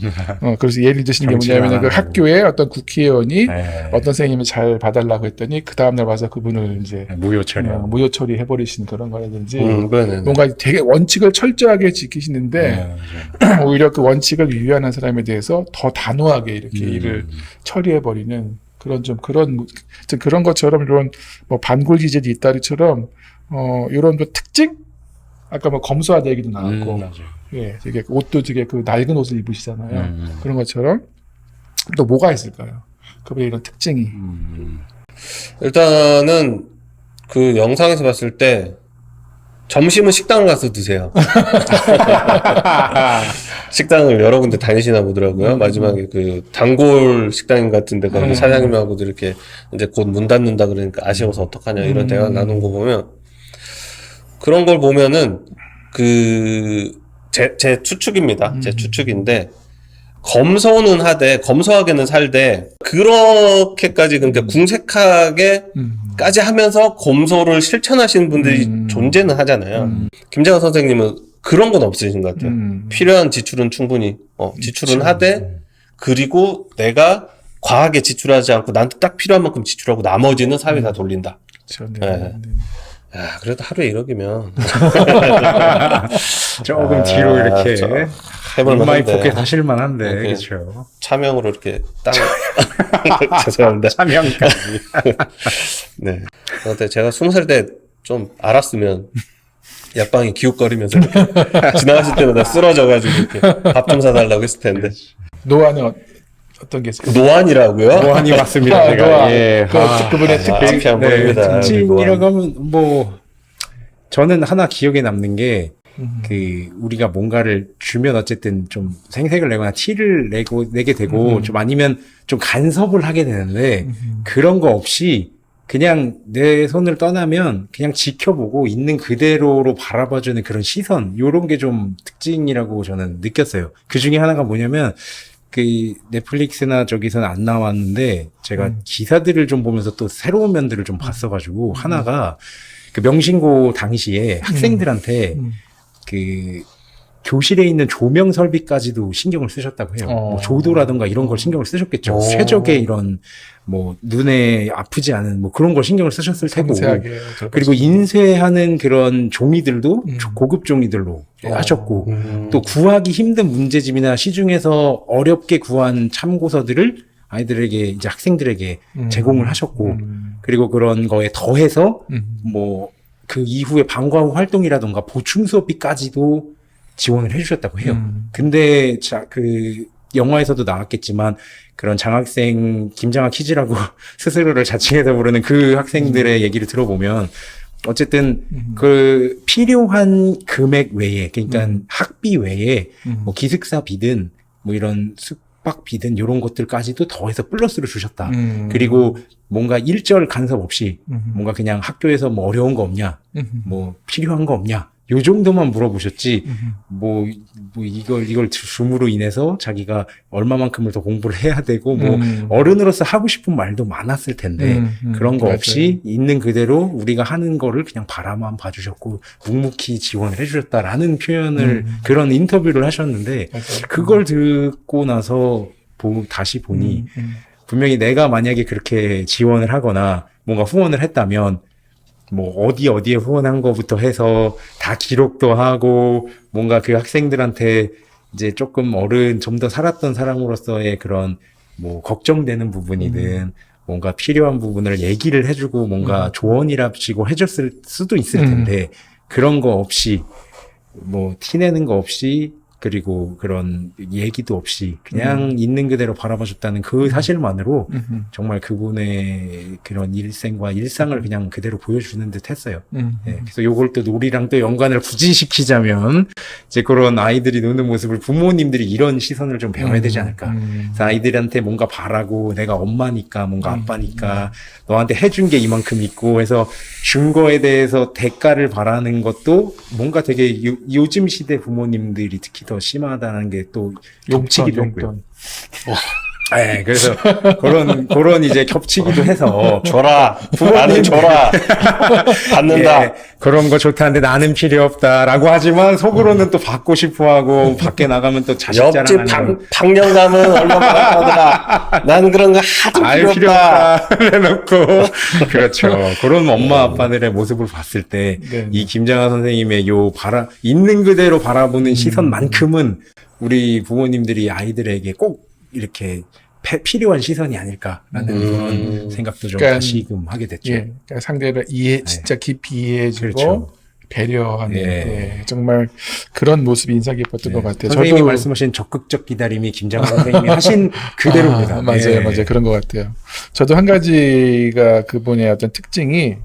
그래서 예를 드시는 게 뭐냐면 그 학교에 어떤 국회의원이 어떤 선생님을 잘 봐달라고 했더니 그 다음날 와서 그분을 이제 무효 처리 해버리신 그런 거라든지 뭔가 되게 원칙을 철저하게 지키시는데 오히려 그 원칙을 위반한 사람에 대해서 더 단호하게 이렇게 일을 처리해버리는 그런 것처럼 이런 뭐 반골 기질이 있다리처럼 이런 그 특징 아까 뭐 검소하다 얘기도 나왔고, 예, 되게 옷도 되게 그 낡은 옷을 입으시잖아요. 그런 것처럼 또 뭐가 있을까요? 그분의 이런 특징이. 일단은 그 영상에서 봤을 때 점심은 식당을 가서 드세요. 식당을 여러 군데 다니시나 보더라고요. 마지막에 그 단골 식당 같은데 거기 사장님하고도 이렇게 이제 곧 문 닫는다 그러니까 아쉬워서 어떡하냐 이런 대화 나눈 거 보면. 그런 걸 보면은 제 추측입니다. 제 추측인데 검소는 하되 검소하게는 살되 그렇게까지 그러니까 궁색하게까지 하면서 검소를 실천하시는 분들이 존재는 하잖아요. 김장하 선생님은 그런 건 없으신 것 같아요. 필요한 지출은 충분히 지출은 하되 그리고 내가 과하게 지출하지 않고 나한테 딱 필요한 만큼 지출하고 나머지는 사회에 다 돌린다. 그렇죠. 네. 야, 그래도 하루에 1억이면 조금 뒤로 이렇게 해볼만한데 포켓 하실만한데 이렇게 그렇죠. 차명으로 이렇게 땅 죄송합니다. 차명까지. 네. 근데 제가 20살 때 좀 알았으면 약방이 기웃거리면서 이렇게 지나가실 때마다 쓰러져가지고 이렇게 밥 좀 사달라고 했을 텐데. 노안은 어떤 게 있을까요? 노안이라고요? 노안이 맞습니다. 제가 노안. 예. 그분의 특징. 앞이 안 보입니다. 특징이라고 하면 뭐 저는 하나 기억에 남는 게 우리가 뭔가를 주면 어쨌든 좀 생색을 내거나 티를 내게 되고 좀 아니면 좀 간섭을 하게 되는데 그런 거 없이 그냥 내 손을 떠나면 그냥 지켜보고 있는 그대로로 바라봐주는 그런 시선 요런 게 좀 특징이라고 저는 느꼈어요. 그 중에 하나가 뭐냐면 그 넷플릭스나 저기서는 안 나왔는데 제가 기사들을 좀 보면서 또 새로운 면들을 좀 봤어가지고 하나가 그 명신고 당시에 학생들한테 그 교실에 있는 조명 설비까지도 신경을 쓰셨다고 해요. 뭐 조도라든가 이런 걸 신경을 쓰셨겠죠. 오. 쇄적의 이런 뭐 눈에 아프지 않은 뭐 그런 걸 신경을 쓰셨을 테고. 상세하게 그리고 인쇄하는 그런 종이들도 고급 종이들로 하셨고 또 구하기 힘든 문제집이나 시중에서 어렵게 구한 참고서들을 아이들에게 이제 학생들에게 제공을 하셨고 그리고 그런 거에 더해서 뭐 그 이후에 방과 후 활동이라던가 보충 수업비까지도 지원을 해주셨다고 해요. 근데 그 영화에서도 나왔겠지만 그런 장학생 김장학 키즈라고 스스로를 자칭해서 부르는 그 학생들의 얘기를 들어보면 어쨌든 그 필요한 금액 외에 그러니까 학비 외에 뭐 기숙사비든 뭐 이런 숙박비든 이런 것들까지도 더해서 플러스로 주셨다. 그리고 뭔가 일절 간섭 없이 뭔가 그냥 학교에서 뭐 어려운 거 없냐, 뭐 필요한 거 없냐. 요 정도만 물어보셨지, 이걸 줌으로 인해서 자기가 얼마만큼을 더 공부를 해야 되고, 어른으로서 하고 싶은 말도 많았을 텐데, 그런 거 맞아요. 없이 있는 그대로 우리가 하는 거를 그냥 바라만 봐주셨고, 묵묵히 지원을 해주셨다라는 표현을, 그런 인터뷰를 하셨는데, 맞아요. 그걸 듣고 나서 다시 보니, 분명히 내가 만약에 그렇게 지원을 하거나, 뭔가 후원을 했다면, 뭐 어디에 후원한 거부터 해서 다 기록도 하고 뭔가 그 학생들한테 이제 조금 좀 더 살았던 사람으로서의 그런 뭐 걱정되는 부분이든 뭔가 필요한 부분을 얘기를 해주고 뭔가 조언이랍시고 해줬을 수도 있을 텐데 그런 거 없이 뭐 티내는 거 없이 그리고 그런 얘기도 없이 그냥 있는 그대로 바라봐줬다는 그 사실만으로 정말 그분의 그런 일생과 일상을 그냥 그대로 보여주는 듯 했어요. 네, 그래서 요걸 또 놀이랑 또 연관을 굳이 시키자면 이제 그런 아이들이 노는 모습을 부모님들이 이런 시선을 좀 배워야 되지 않을까. 그래서 아이들한테 뭔가 바라고 내가 엄마니까 뭔가 아빠니까 너한테 해준 게 이만큼 있고 해서 준 거에 대해서 대가를 바라는 것도 뭔가 되게 요즘 시대 부모님들이 특히 더 심하다는 게 또 겹치기도 했고요. 네, 그래서 그런 이제 겹치기도 해서 줘라. 나는 줘라. 받는다. 예, 그런 거 좋다는데 나는 필요 없다라고 하지만 속으로는 또 받고 싶어하고 밖에 나가면 또 자식 옆집 자랑하는 방령 가면 얼마나 받더라. 나는 그런 거 하도 필요 없다. 해놓고 그렇죠. 그런 엄마 아빠들의 모습을 봤을 때 이 김장하 선생님의 있는 그대로 바라보는 시선만큼은 우리 부모님들이 아이들에게 꼭 이렇게 필요한 시선이 아닐까라는 그런 생각도 좀 다시금 하게 됐죠. 예, 그러니까 상대를 진짜 깊이 이해해주고 그렇죠. 배려하는 예. 예, 정말 그런 모습이 인상 깊었던 것 같아요. 선생님이 말씀하신 적극적 기다림이 김장하 선생님이 하신 그대로입니다. 맞아요, 예. 맞아요. 그런 것 같아요. 저도 한 가지가 그분의 어떤 특징이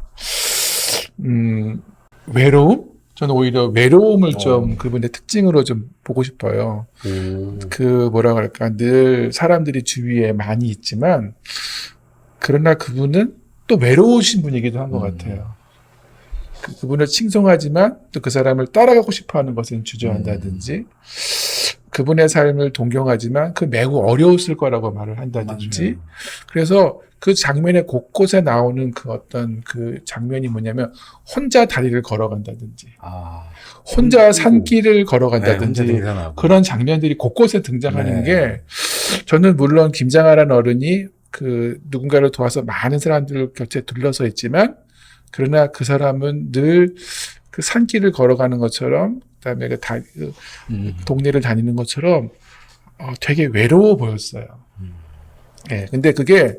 외로움? 저는 오히려 외로움을 좀 그분의 특징으로 좀 보고 싶어요. 그 뭐라 그럴까 늘 사람들이 주위에 많이 있지만 그러나 그분은 또 외로우신 분이기도 한 것 같아요. 그분을 칭송하지만 또 그 사람을 따라가고 싶어하는 것은 주저한다든지 그분의 삶을 동경하지만 그 매우 어려웠을 거라고 말을 한다든지 맞아요. 그래서 그 장면의 곳곳에 나오는 그 어떤 그 장면이 뭐냐면 혼자 다리를 걸어간다든지 혼자 산길을 걸어간다든지 네, 혼자 그런 장면들이 곳곳에 등장하는 게 저는 물론 김장하라는 어른이 그 누군가를 도와서 많은 사람들 곁에 둘러서 있지만 그러나 그 사람은 늘 그 산길을 걸어가는 것처럼 그다음에 그 동네를 다니는 것처럼 되게 외로워 보였어요. 예, 근데 그게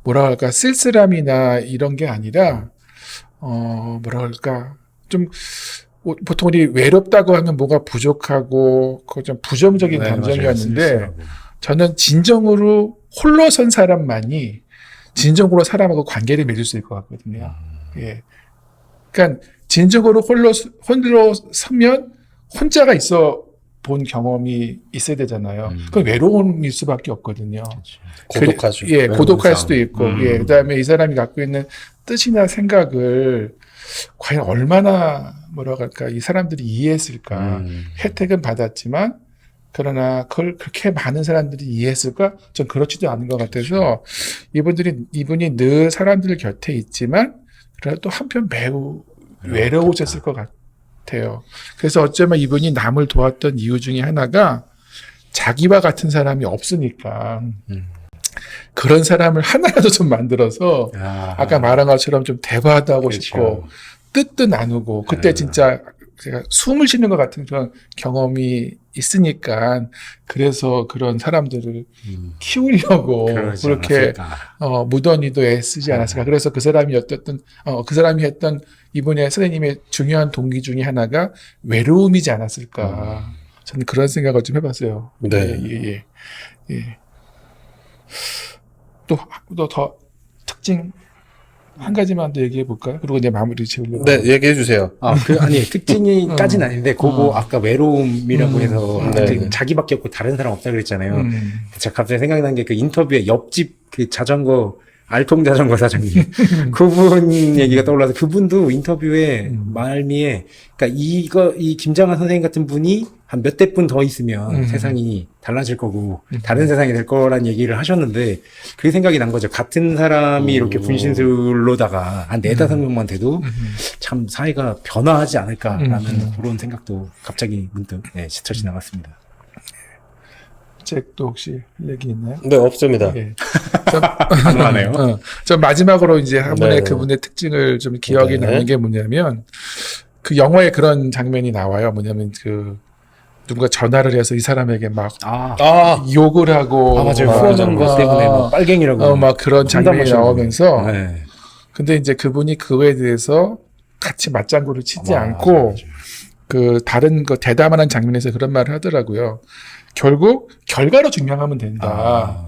뭐라 할까 쓸쓸함이나 이런 게 아니라 뭐라 할까 좀 보통 우리 외롭다고 하면 뭐가 부족하고 그 좀 부정적인 감정이었는데 저는 진정으로 홀로 선 사람만이 진정으로 사람하고 관계를 맺을 수 있을 것 같거든요. 예, 그러니까 진정으로 홀로 서면 혼자가 있어 본 경험이 있어야 되잖아요. 그건 외로움일 수밖에 없거든요. 고독하죠. 예, 고독할 수도 있고, 예, 그다음에 이 사람이 갖고 있는 뜻이나 생각을 과연 얼마나 뭐라고 할까 이 사람들이 이해했을까. 혜택은 받았지만 그러나 그걸 그렇게 많은 사람들이 이해했을까? 전 그렇지도 않은 것 같아서 이분이 늘 사람들 곁에 있지만 그래도 또 한편 매우 외로우셨을 것 같아요. 그래서 어쩌면 이분이 남을 도왔던 이유 중에 하나가 자기와 같은 사람이 없으니까 그런 사람을 하나라도 좀 만들어서 아까 말한 것처럼 좀 대화도 하고 그렇죠. 싶고 뜻도 나누고 그때 진짜 제가 숨을 쉬는 것 같은 그런 경험이 있으니까 그래서 그런 사람들을 키우려고 그러지 그렇게 않았을까. 무던히도 애쓰지 않았을까. 그래서 그 사람이 그 사람이 했던 이분의 선생님의 중요한 동기 중에 하나가 외로움이지 않았을까. 저는 그런 생각을 좀 해봤어요. 네. 예. 또 더 특징 한 가지만 더 얘기해 볼까요? 그리고 이제 마무리 지으려고. 네, 얘기해 주세요. 아니, 특징이까지는 아닌데, 그거 아까 외로움이라고 해서, 네. 자기밖에 없고 다른 사람 없다 그랬잖아요. 제가 갑자기 생각난 게 그 인터뷰에 옆집 그 자전거, 알통 자전거 사장님. 그분 얘기가 떠올라서 그분도 인터뷰에 말미에, 그러니까 이 김장한 선생님 같은 분이 한 몇 대 분 더 있으면 세상이 달라질 거고, 다른 세상이 될 거란 얘기를 하셨는데, 그게 생각이 난 거죠. 같은 사람이 이렇게 분신술로다가 한 4-5명만 돼도 참 사회가 변화하지 않을까라는 그런 생각도 갑자기 문득 스쳐 지나갔습니다. 책도 혹시 할 얘기 있나요? 네, 없습니다. 예. 가능하네요. 저 마지막으로 이제 한 분의 네. 그분의 특징을 좀 기억에 네. 남는 게 뭐냐면 그 영화에 그런 장면이 나와요. 뭐냐면 그 누군가 전화를 해서 이 사람에게 막 욕을 하고 맞아요. 막 후원한 것 때문에 막 빨갱이라고. 막 그런 장면이 상담하시는 나오면서 네. 근데 이제 그분이 그거에 대해서 같이 맞장구를 치지 않고 맞아. 그 다른 그 대담한 장면에서 그런 말을 하더라고요. 결국 결과로 증명하면 된다.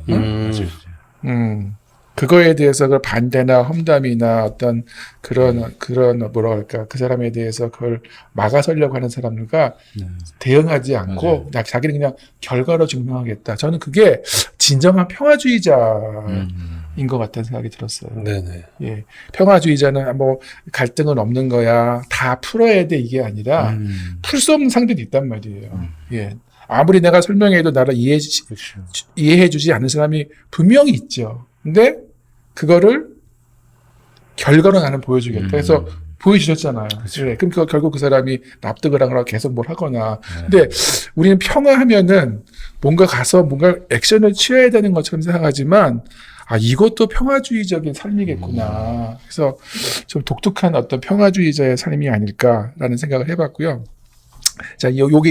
그거에 대해서 그 반대나 험담이나 어떤 그런 뭐라 할까 그 사람에 대해서 그걸 막아서려고 하는 사람들과 대응하지 않고 자기는 그냥 결과로 증명하겠다. 저는 그게 진정한 평화주의자인 것 같다는 생각이 들었어요. 네네. 예, 평화주의자는 뭐 갈등은 없는 거야, 다 풀어야 돼 이게 아니라 풀 수 없는 상대도 있단 말이에요. 예, 아무리 내가 설명해도 나를 이해해주지 않는 사람이 분명히 있죠. 근데 그거를 결과로 나는 보여주겠다. 그래서 보여주셨잖아요. 네, 그럼 결국 그 사람이 납득을 하거나 계속 뭘 하거나. 근데 우리는 평화하면은 뭔가 가서 뭔가 액션을 취해야 되는 것처럼 생각하지만 이것도 평화주의적인 삶이겠구나. 그래서 좀 독특한 어떤 평화주의자의 삶이 아닐까라는 생각을 해봤고요. 자, 이걸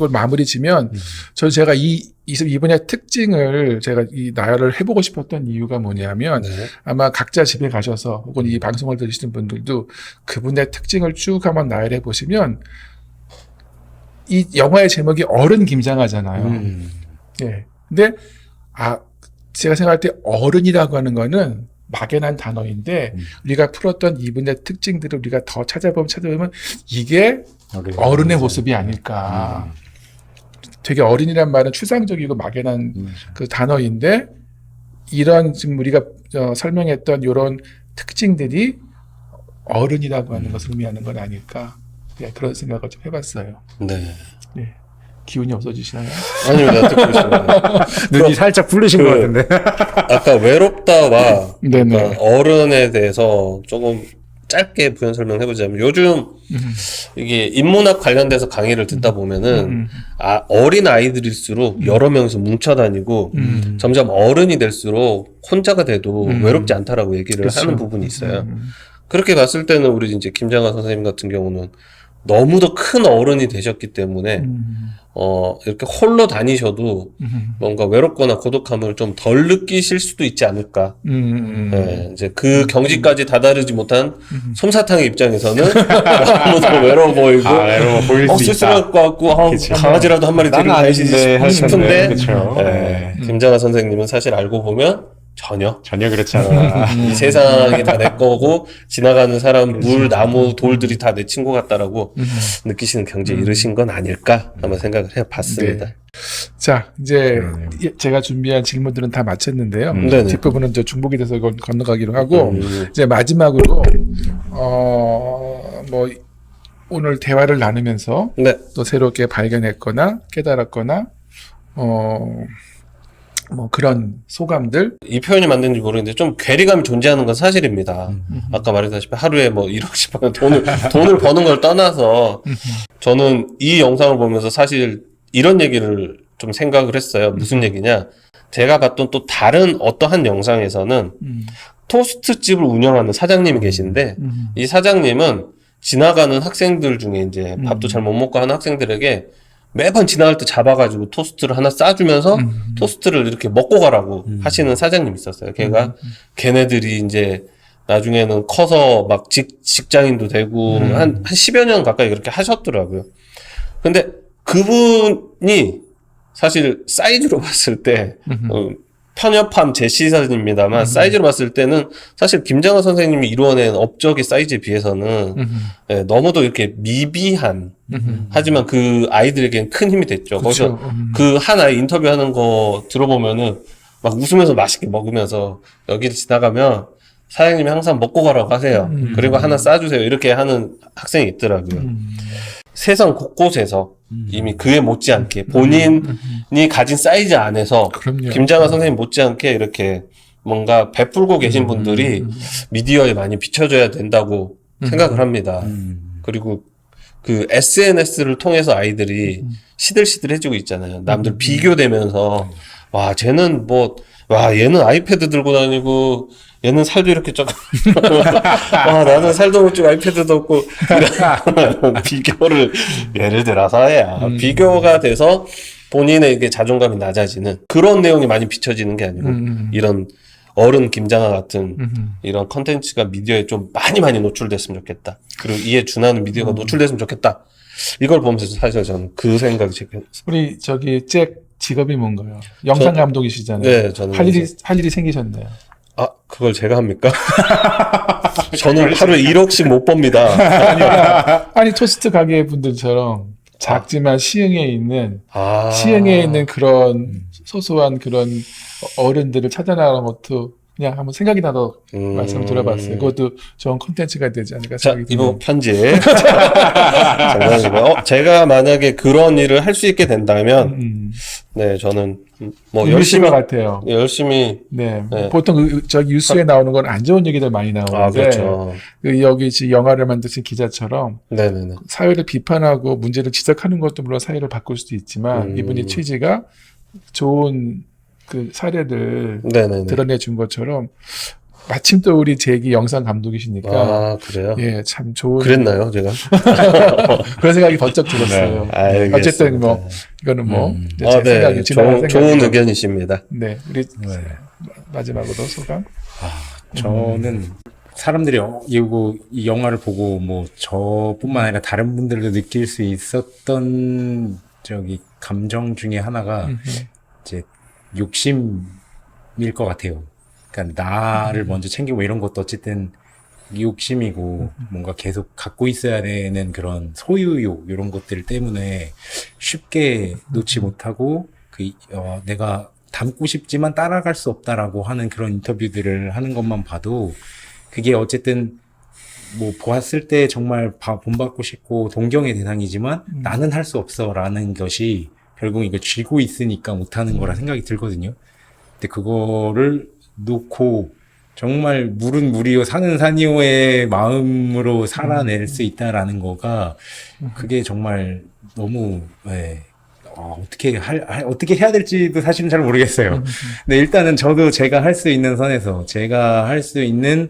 마무리 지면, 제가 이분의 특징을 제가 나열을 해보고 싶었던 이유가 뭐냐면, 아마 각자 집에 가셔서, 혹은 이 방송을 들으시는 분들도 그분의 특징을 쭉 한번 나열해 보시면, 이 영화의 제목이 어른 김장하잖아요. 예. 근데, 제가 생각할 때 어른이라고 하는 거는 막연한 단어인데, 우리가 풀었던 이분의 특징들을 우리가 더 찾아보면 이게 어른의 모습이 아닐까. 되게 어른이란 말은 추상적이고 막연한 그 단어인데 이런 지금 우리가 설명했던 이런 특징들이 어른이라고 하는 것을 의미하는 건 아닐까. 네, 그런 생각을 좀 해봤어요. 네. 네. 기운이 없어지시나요? 아닙니다. 듣고 있습니다. 눈이 살짝 부르신 것 같은데. 아까 외롭다와 네네. 그러니까 어른에 대해서 조금 짧게 부연 설명해보자면 요즘 이게 인문학 관련돼서 강의를 듣다 보면은 어린 아이들일수록 여러 명이서 뭉쳐 다니고 점점 어른이 될수록 혼자가 돼도 외롭지 않다라고 얘기를 그쵸. 하는 부분이 있어요. 그렇게 봤을 때는 우리 이제 김장하 선생님 같은 경우는 너무도 큰 어른이 되셨기 때문에 이렇게 홀로 다니셔도 뭔가 외롭거나 고독함을 좀 덜 느끼실 수도 있지 않을까. 네, 이제 그 경지까지 다다르지 못한 솜사탕의 입장에서는 너무 더 외로워 보이고, 외로워 보일 수 쓸쓸할 것 같고, 강아지라도 한 마리 데리고 다니시고 싶은데, 김장하 선생님은 사실 알고 보면 전혀 그렇지 않아. 이 세상이 다 내 거고 지나가는 사람, 물, 나무, 돌들이 다 내 친구 같다라고 느끼시는 경지에 이르신 건 아닐까 한번 생각을 해봤습니다. 네. 자, 이제 제가 준비한 질문들은 다 마쳤는데요. 네네. 뒷부분은 저 중복이 돼서 이건 건너가기로 하고 이제 마지막으로 뭐 오늘 대화를 나누면서 네. 또 새롭게 발견했거나 깨달았거나 뭐 그런 소감들. 이 표현이 맞는지 모르겠는데 좀 괴리감이 존재하는 건 사실입니다. 아까 말했다시피 하루에 뭐 1억씩 버는 돈을 버는 걸 떠나서 저는 이 영상을 보면서 사실 이런 얘기를 좀 생각을 했어요. 무슨 얘기냐? 제가 봤던 또 다른 어떠한 영상에서는 토스트집을 운영하는 사장님이 계신데 이 사장님은 지나가는 학생들 중에 이제 밥도 잘 못 먹고 하는 학생들에게 매번 지나갈 때 잡아가지고 토스트를 하나 싸주면서 토스트를 이렇게 먹고 가라고 하시는 사장님이 있었어요. 걔가 걔네들이 이제 나중에는 커서 막 직장인도 되고 한 10여 년 가까이 그렇게 하셨더라고요. 근데 그분이 사실 사이즈로 봤을 때 편협한 제 시선입니다만 사이즈로 봤을 때는 사실 김장하 선생님이 이루어낸 업적의 사이즈에 비해서는 예, 너무도 이렇게 미비한 하지만 그 아이들에겐 큰 힘이 됐죠. 그쵸. 거기서 그 한 아이 인터뷰하는 거 들어보면은 막 웃으면서 맛있게 먹으면서 여기를 지나가면 사장님이 항상 먹고 가라고 하세요. 그리고 하나 싸주세요. 이렇게 하는 학생이 있더라고요. 세상 곳곳에서 이미 그에 못지않게 본인이 가진 사이즈 안에서 그럼요. 김장하 선생님 못지않게 이렇게 뭔가 베풀고 계신 분들이 미디어에 많이 비춰줘야 된다고 생각을 합니다. 그리고 그 SNS를 통해서 아이들이 시들시들해지고 있잖아요. 남들 비교되면서 와 쟤는 뭐 와 얘는 아이패드 들고 다니고 얘는 살도 이렇게 조금 와 나는 살도 못 찌고 아이패드도 없고 이런 비교를 예를 들어서야 비교가 돼서 본인에게 자존감이 낮아지는 그런 내용이 많이 비춰지는 게 아니고 이런 어른 김장하 같은 이런 컨텐츠가 미디어에 좀 많이 노출됐으면 좋겠다. 그리고 이에 준하는 미디어가 노출됐으면 좋겠다. 이걸 보면서 사실 저는 그 생각이 제가 우리 저기 잭 직업이 뭔가요? 영상 감독이시잖아요. 네, 저는 할 일이 생기셨네요. 아, 그걸 제가 합니까? 저는 하루에 1억씩 못 법니다. 아니 토스트 가게 분들처럼 작지만 시흥에 있는 아. 그런 소소한 그런 어른들을 찾아나가는 것도 그냥 한번 생각이 나서 말씀을 들어봤어요. 그것도 좋은 콘텐츠가 되지 않을까 자, 생각이 이거 듭니다. 편집. 장난이고요. 제가 만약에 그런 일을 할 수 있게 된다면, 네, 저는 뭐 열심히 같아요. 열심히. 네, 네. 보통 저기 뉴스에 나오는 건 안 좋은 얘기들 많이 나오는데 아, 그렇죠. 여기 지금 영화를 만드신 기자처럼 네네네. 사회를 비판하고 문제를 지적하는 것도 물론 사회를 바꿀 수도 있지만 이분이 취지가 좋은 그 사례를 네네네. 드러내 준 것처럼 마침 또 우리 제기 영상 감독이시니까 아, 그래요? 예, 참 좋은 그랬나요, 제가? 그런 생각이 번쩍 들었어요. 알겠습니다. 어쨌든 뭐 이거는 뭐 이제 제 네. 생각이 지나간 좋은 생각이고. 의견이십니다. 네, 우리 마지막으로 소감. 저는 사람들이 이 영화를 보고 뭐 저뿐만 아니라 다른 분들도 느낄 수 있었던 저기 감정 중에 하나가 이제 욕심일 것 같아요. 그러니까 나를 먼저 챙기고 이런 것도 어쨌든 욕심이고 뭔가 계속 갖고 있어야 되는 그런 소유욕 이런 것들 때문에 쉽게 놓지 못하고 내가 닮고 싶지만 따라갈 수 없다라고 하는 그런 인터뷰들을 하는 것만 봐도 그게 어쨌든 뭐 보았을 때 정말 본받고 싶고 동경의 대상이지만 나는 할 수 없어라는 것이 결국 이걸 쥐고 있으니까 못하는 거라 생각이 들거든요. 근데 그거를 놓고 정말 물은 물이요 사는 산이요의 마음으로 살아낼 수 있다라는 거가 그게 정말 너무 어떻게 해야 될지도 사실은 잘 모르겠어요. 근데 일단은 저도 제가 할 수 있는 선에서 제가 할 수 있는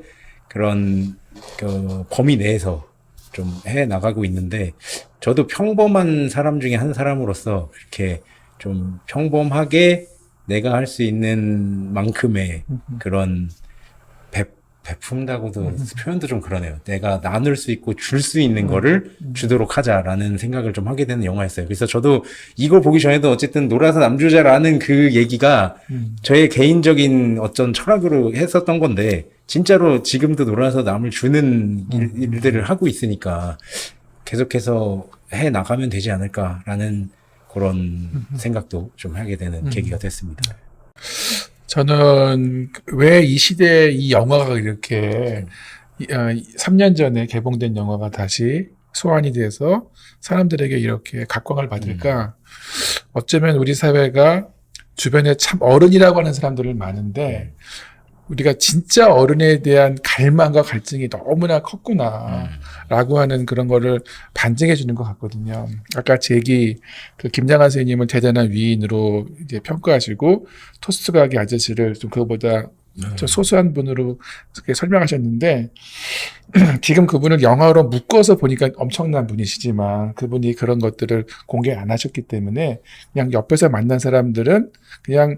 그런 그 범위 내에서 좀 해 나가고 있는데 저도 평범한 사람 중에 한 사람으로서 이렇게 좀 평범하게 내가 할 수 있는 만큼의 그런 베푼다고도 표현도 좀 그러네요. 내가 나눌 수 있고 줄 수 있는 거를 주도록 하자라는 생각을 좀 하게 되는 영화였어요. 그래서 저도 이걸 보기 전에도 어쨌든 놀아서 남주자라는 그 얘기가 저의 개인적인 어떤 철학으로 했었던 건데 진짜로 지금도 놀아서 남을 주는 일들을 하고 있으니까 계속해서 해 나가면 되지 않을까라는 그런 생각도 좀 하게 되는 계기가 됐습니다. 저는 왜 이 시대에 이 영화가 이렇게 3년 전에 개봉된 영화가 다시 소환이 돼서 사람들에게 이렇게 각광을 받을까? 어쩌면 우리 사회가 주변에 참 어른이라고 하는 사람들을 많은데 우리가 진짜 어른에 대한 갈망과 갈증이 너무나 컸구나라고 하는 그런 거를 반증해 주는 것 같거든요. 아까 제기 그 김장한 선생님을 대단한 위인으로 이제 평가하시고 토스트 가게 아저씨를 좀 그거보다 좀 소소한 분으로 이렇게 설명하셨는데 지금 그분을 영화로 묶어서 보니까 엄청난 분이시지만 그분이 그런 것들을 공개 안 하셨기 때문에 그냥 옆에서 만난 사람들은 그냥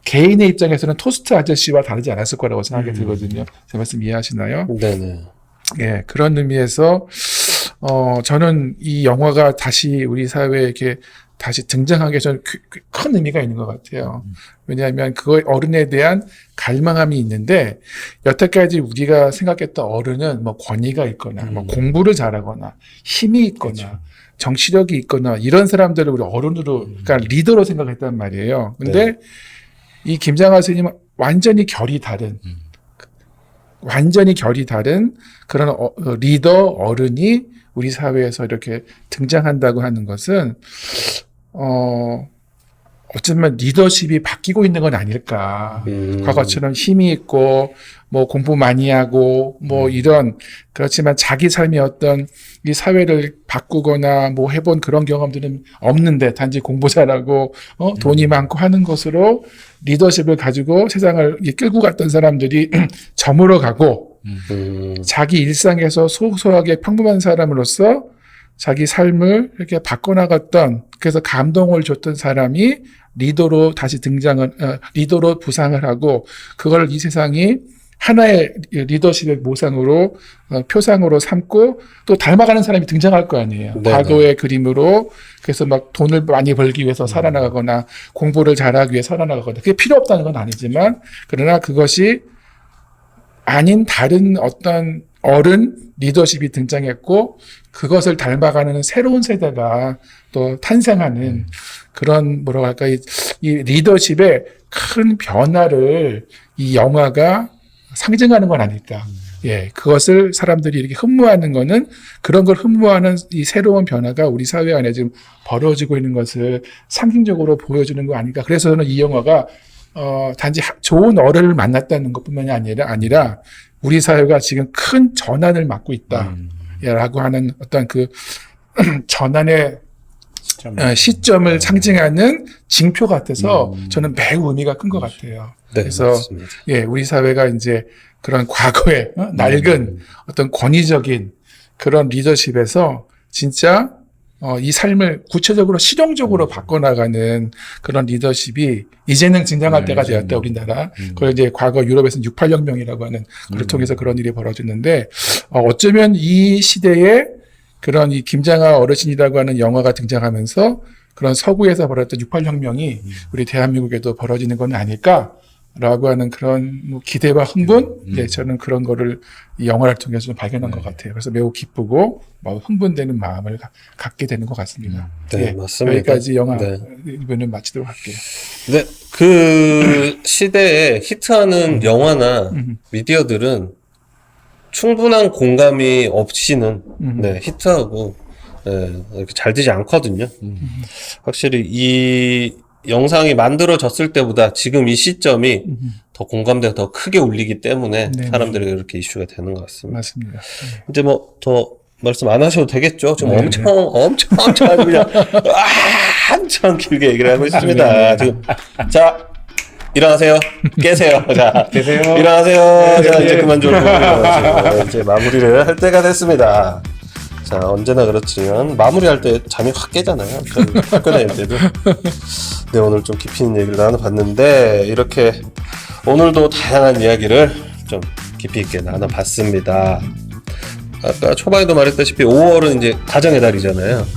개인의 입장에서는 토스트 아저씨와 다르지 않았을 거라고 생각이 들거든요. 제 말씀 이해하시나요? 네네. 예, 그런 의미에서 저는 이 영화가 다시 우리 사회에 이렇게 다시 등장하게 저는 큰 의미가 있는 것 같아요. 왜냐하면 그 어른에 대한 갈망함이 있는데 여태까지 우리가 생각했던 어른은 뭐 권위가 있거나 뭐 공부를 잘하거나 힘이 있거나 그렇죠. 정치력이 있거나 이런 사람들을 우리 어른으로 그러니까 리더로 생각했단 말이에요. 근데 네. 이 김장하 스님은 완전히 결이 다른 그런 리더 어른이 우리 사회에서 이렇게 등장한다고 하는 것은 어쩌면 리더십이 바뀌고 있는 건 아닐까. 과거처럼 힘이 있고 뭐 공부 많이 하고 뭐 이런 그렇지만 자기 삶의 어떤 이 사회를 바꾸거나 뭐 해본 그런 경험들은 없는데 단지 공부 잘하고 돈이 많고 하는 것으로 리더십을 가지고 세상을 끌고 갔던 사람들이 저물어 가고 자기 일상에서 소소하게 평범한 사람으로서 자기 삶을 이렇게 바꿔나갔던 그래서 감동을 줬던 사람이 리더로 다시 리더로 부상을 하고 그걸 이 세상이 하나의 리더십의 모상으로 표상으로 삼고 또 닮아가는 사람이 등장할 거 아니에요. 네네. 과거의 그림으로 그래서 막 돈을 많이 벌기 위해서 살아나가거나 공부를 잘하기 위해 살아나가거나 그게 필요 없다는 건 아니지만 그러나 그것이 아닌 다른 어떤 어른 리더십이 등장했고 그것을 닮아가는 새로운 세대가 또 탄생하는 그런 뭐라고 할까 이 리더십의 큰 변화를 이 영화가 상징하는 건 아닐까. 예, 그것을 사람들이 이렇게 흠모하는 거는 그런 걸 흠모하는 이 새로운 변화가 우리 사회 안에 지금 벌어지고 있는 것을 상징적으로 보여주는 거 아닐까. 그래서 저는 이 영화가 단지 좋은 어른을 만났다는 것뿐만이 아니라 우리 사회가 지금 큰 전환을 맞고 있다라고 하는 어떤 그 전환의 시점을 상징하는 징표 같아서 저는 매우 의미가 큰 것 같아요. 네, 그래서 맞습니다. 예, 우리 사회가 이제 그런 과거의 낡은 어떤 권위적인 그런 리더십에서 진짜 이 삶을 구체적으로 실용적으로 바꿔나가는 그런 리더십이 이제는 등장할 때가 되었다, 우리나라. 그걸 이제 과거 유럽에서는 68혁명이라고 하는 그걸 통해서 그런 일이 벌어졌는데, 어쩌면 이 시대에 그런 이 김장하 어르신이라고 하는 영화가 등장하면서 그런 서구에서 벌어졌던 68혁명이 우리 대한민국에도 벌어지는 건 아닐까라고 하는 그런 뭐 기대와 흥분? 예, 저는 그런 거를 이 영화를 통해서 좀 발견한 것 같아요. 그래서 매우 기쁘고 뭐 흥분되는 마음을 갖게 되는 것 같습니다. 네, 예, 맞습니다. 여기까지 영화 네. 리뷰는 마치도록 할게요. 네, 그 시대에 히트하는 영화나 미디어들은 충분한 공감이 없이는 네, 히트하고 이렇게 잘 되지 않거든요. 확실히 이 영상이 만들어졌을 때보다 지금 이 시점이 더 공감대가 더 크게 울리기 때문에 네, 사람들이 그렇게 이슈가 되는 것 같습니다. 맞습니다. 이제 뭐 더 말씀 안 하셔도 되겠죠. 지금 네. 엄청 아주 그냥 한참 길게 얘기를 하고 있습니다. 지금 자 일어나세요. 깨세요. 자 계세요. 일어나세요. 자 이제 그만 좀 이제 마무리를 할 때가 됐습니다. 자 언제나 그렇지만 마무리할 때 잠이 확 깨잖아요. 학교 다닐 때도. 네 오늘 좀 깊이 있는 얘기를 나눠봤는데 이렇게 오늘도 다양한 이야기를 좀 깊이 있게 나눠봤습니다. 아까 초반에도 말했다시피 5월은 이제 가정의 달이잖아요.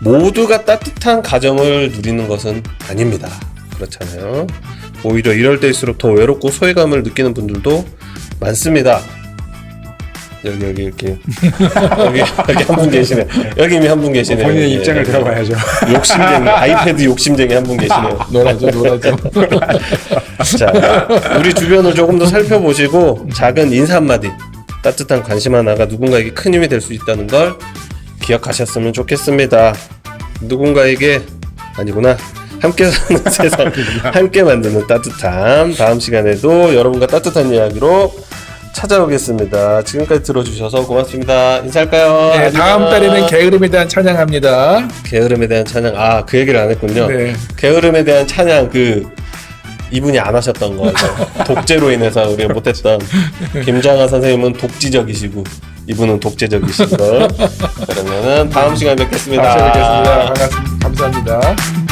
모두가 따뜻한 가정을 누리는 것은 아닙니다. 그렇잖아요. 오히려 이럴 때일수록 더 외롭고 소외감을 느끼는 분들도 많습니다. 여기 이렇게 여기 한 분 계시네. 여기 이미 한 분 계시네. 본인의 입장을 들어봐야죠. 욕심쟁이 아이패드 욕심쟁이 한 분 계시네요. 놀아줘. 자, 우리 주변을 조금 더 살펴보시고 작은 인사 한마디, 따뜻한 관심 하나가 누군가에게 큰 힘이 될 수 있다는 걸 기억하셨으면 좋겠습니다. 누군가에게 아니구나. 함께 사는 세상, 함께 만드는 따뜻함. 다음 시간에도 여러분과 따뜻한 이야기로 찾아오겠습니다. 지금까지 들어주셔서 고맙습니다. 인사할까요? 네, 다음 안녕. 달에는 게으름에 대한 찬양합니다. 게으름에 대한 찬양. 아, 그 얘기를 안 했군요. 네. 게으름에 대한 찬양 이분이 안 하셨던 거. 독재로 인해서 우리가 못했던. 김장하 선생님은 독지적이시고 이분은 독재적이시고. 그러면은 다음 시간에 뵙겠습니다. 다시 뵙겠습니다. 반갑습니다. 감사합니다.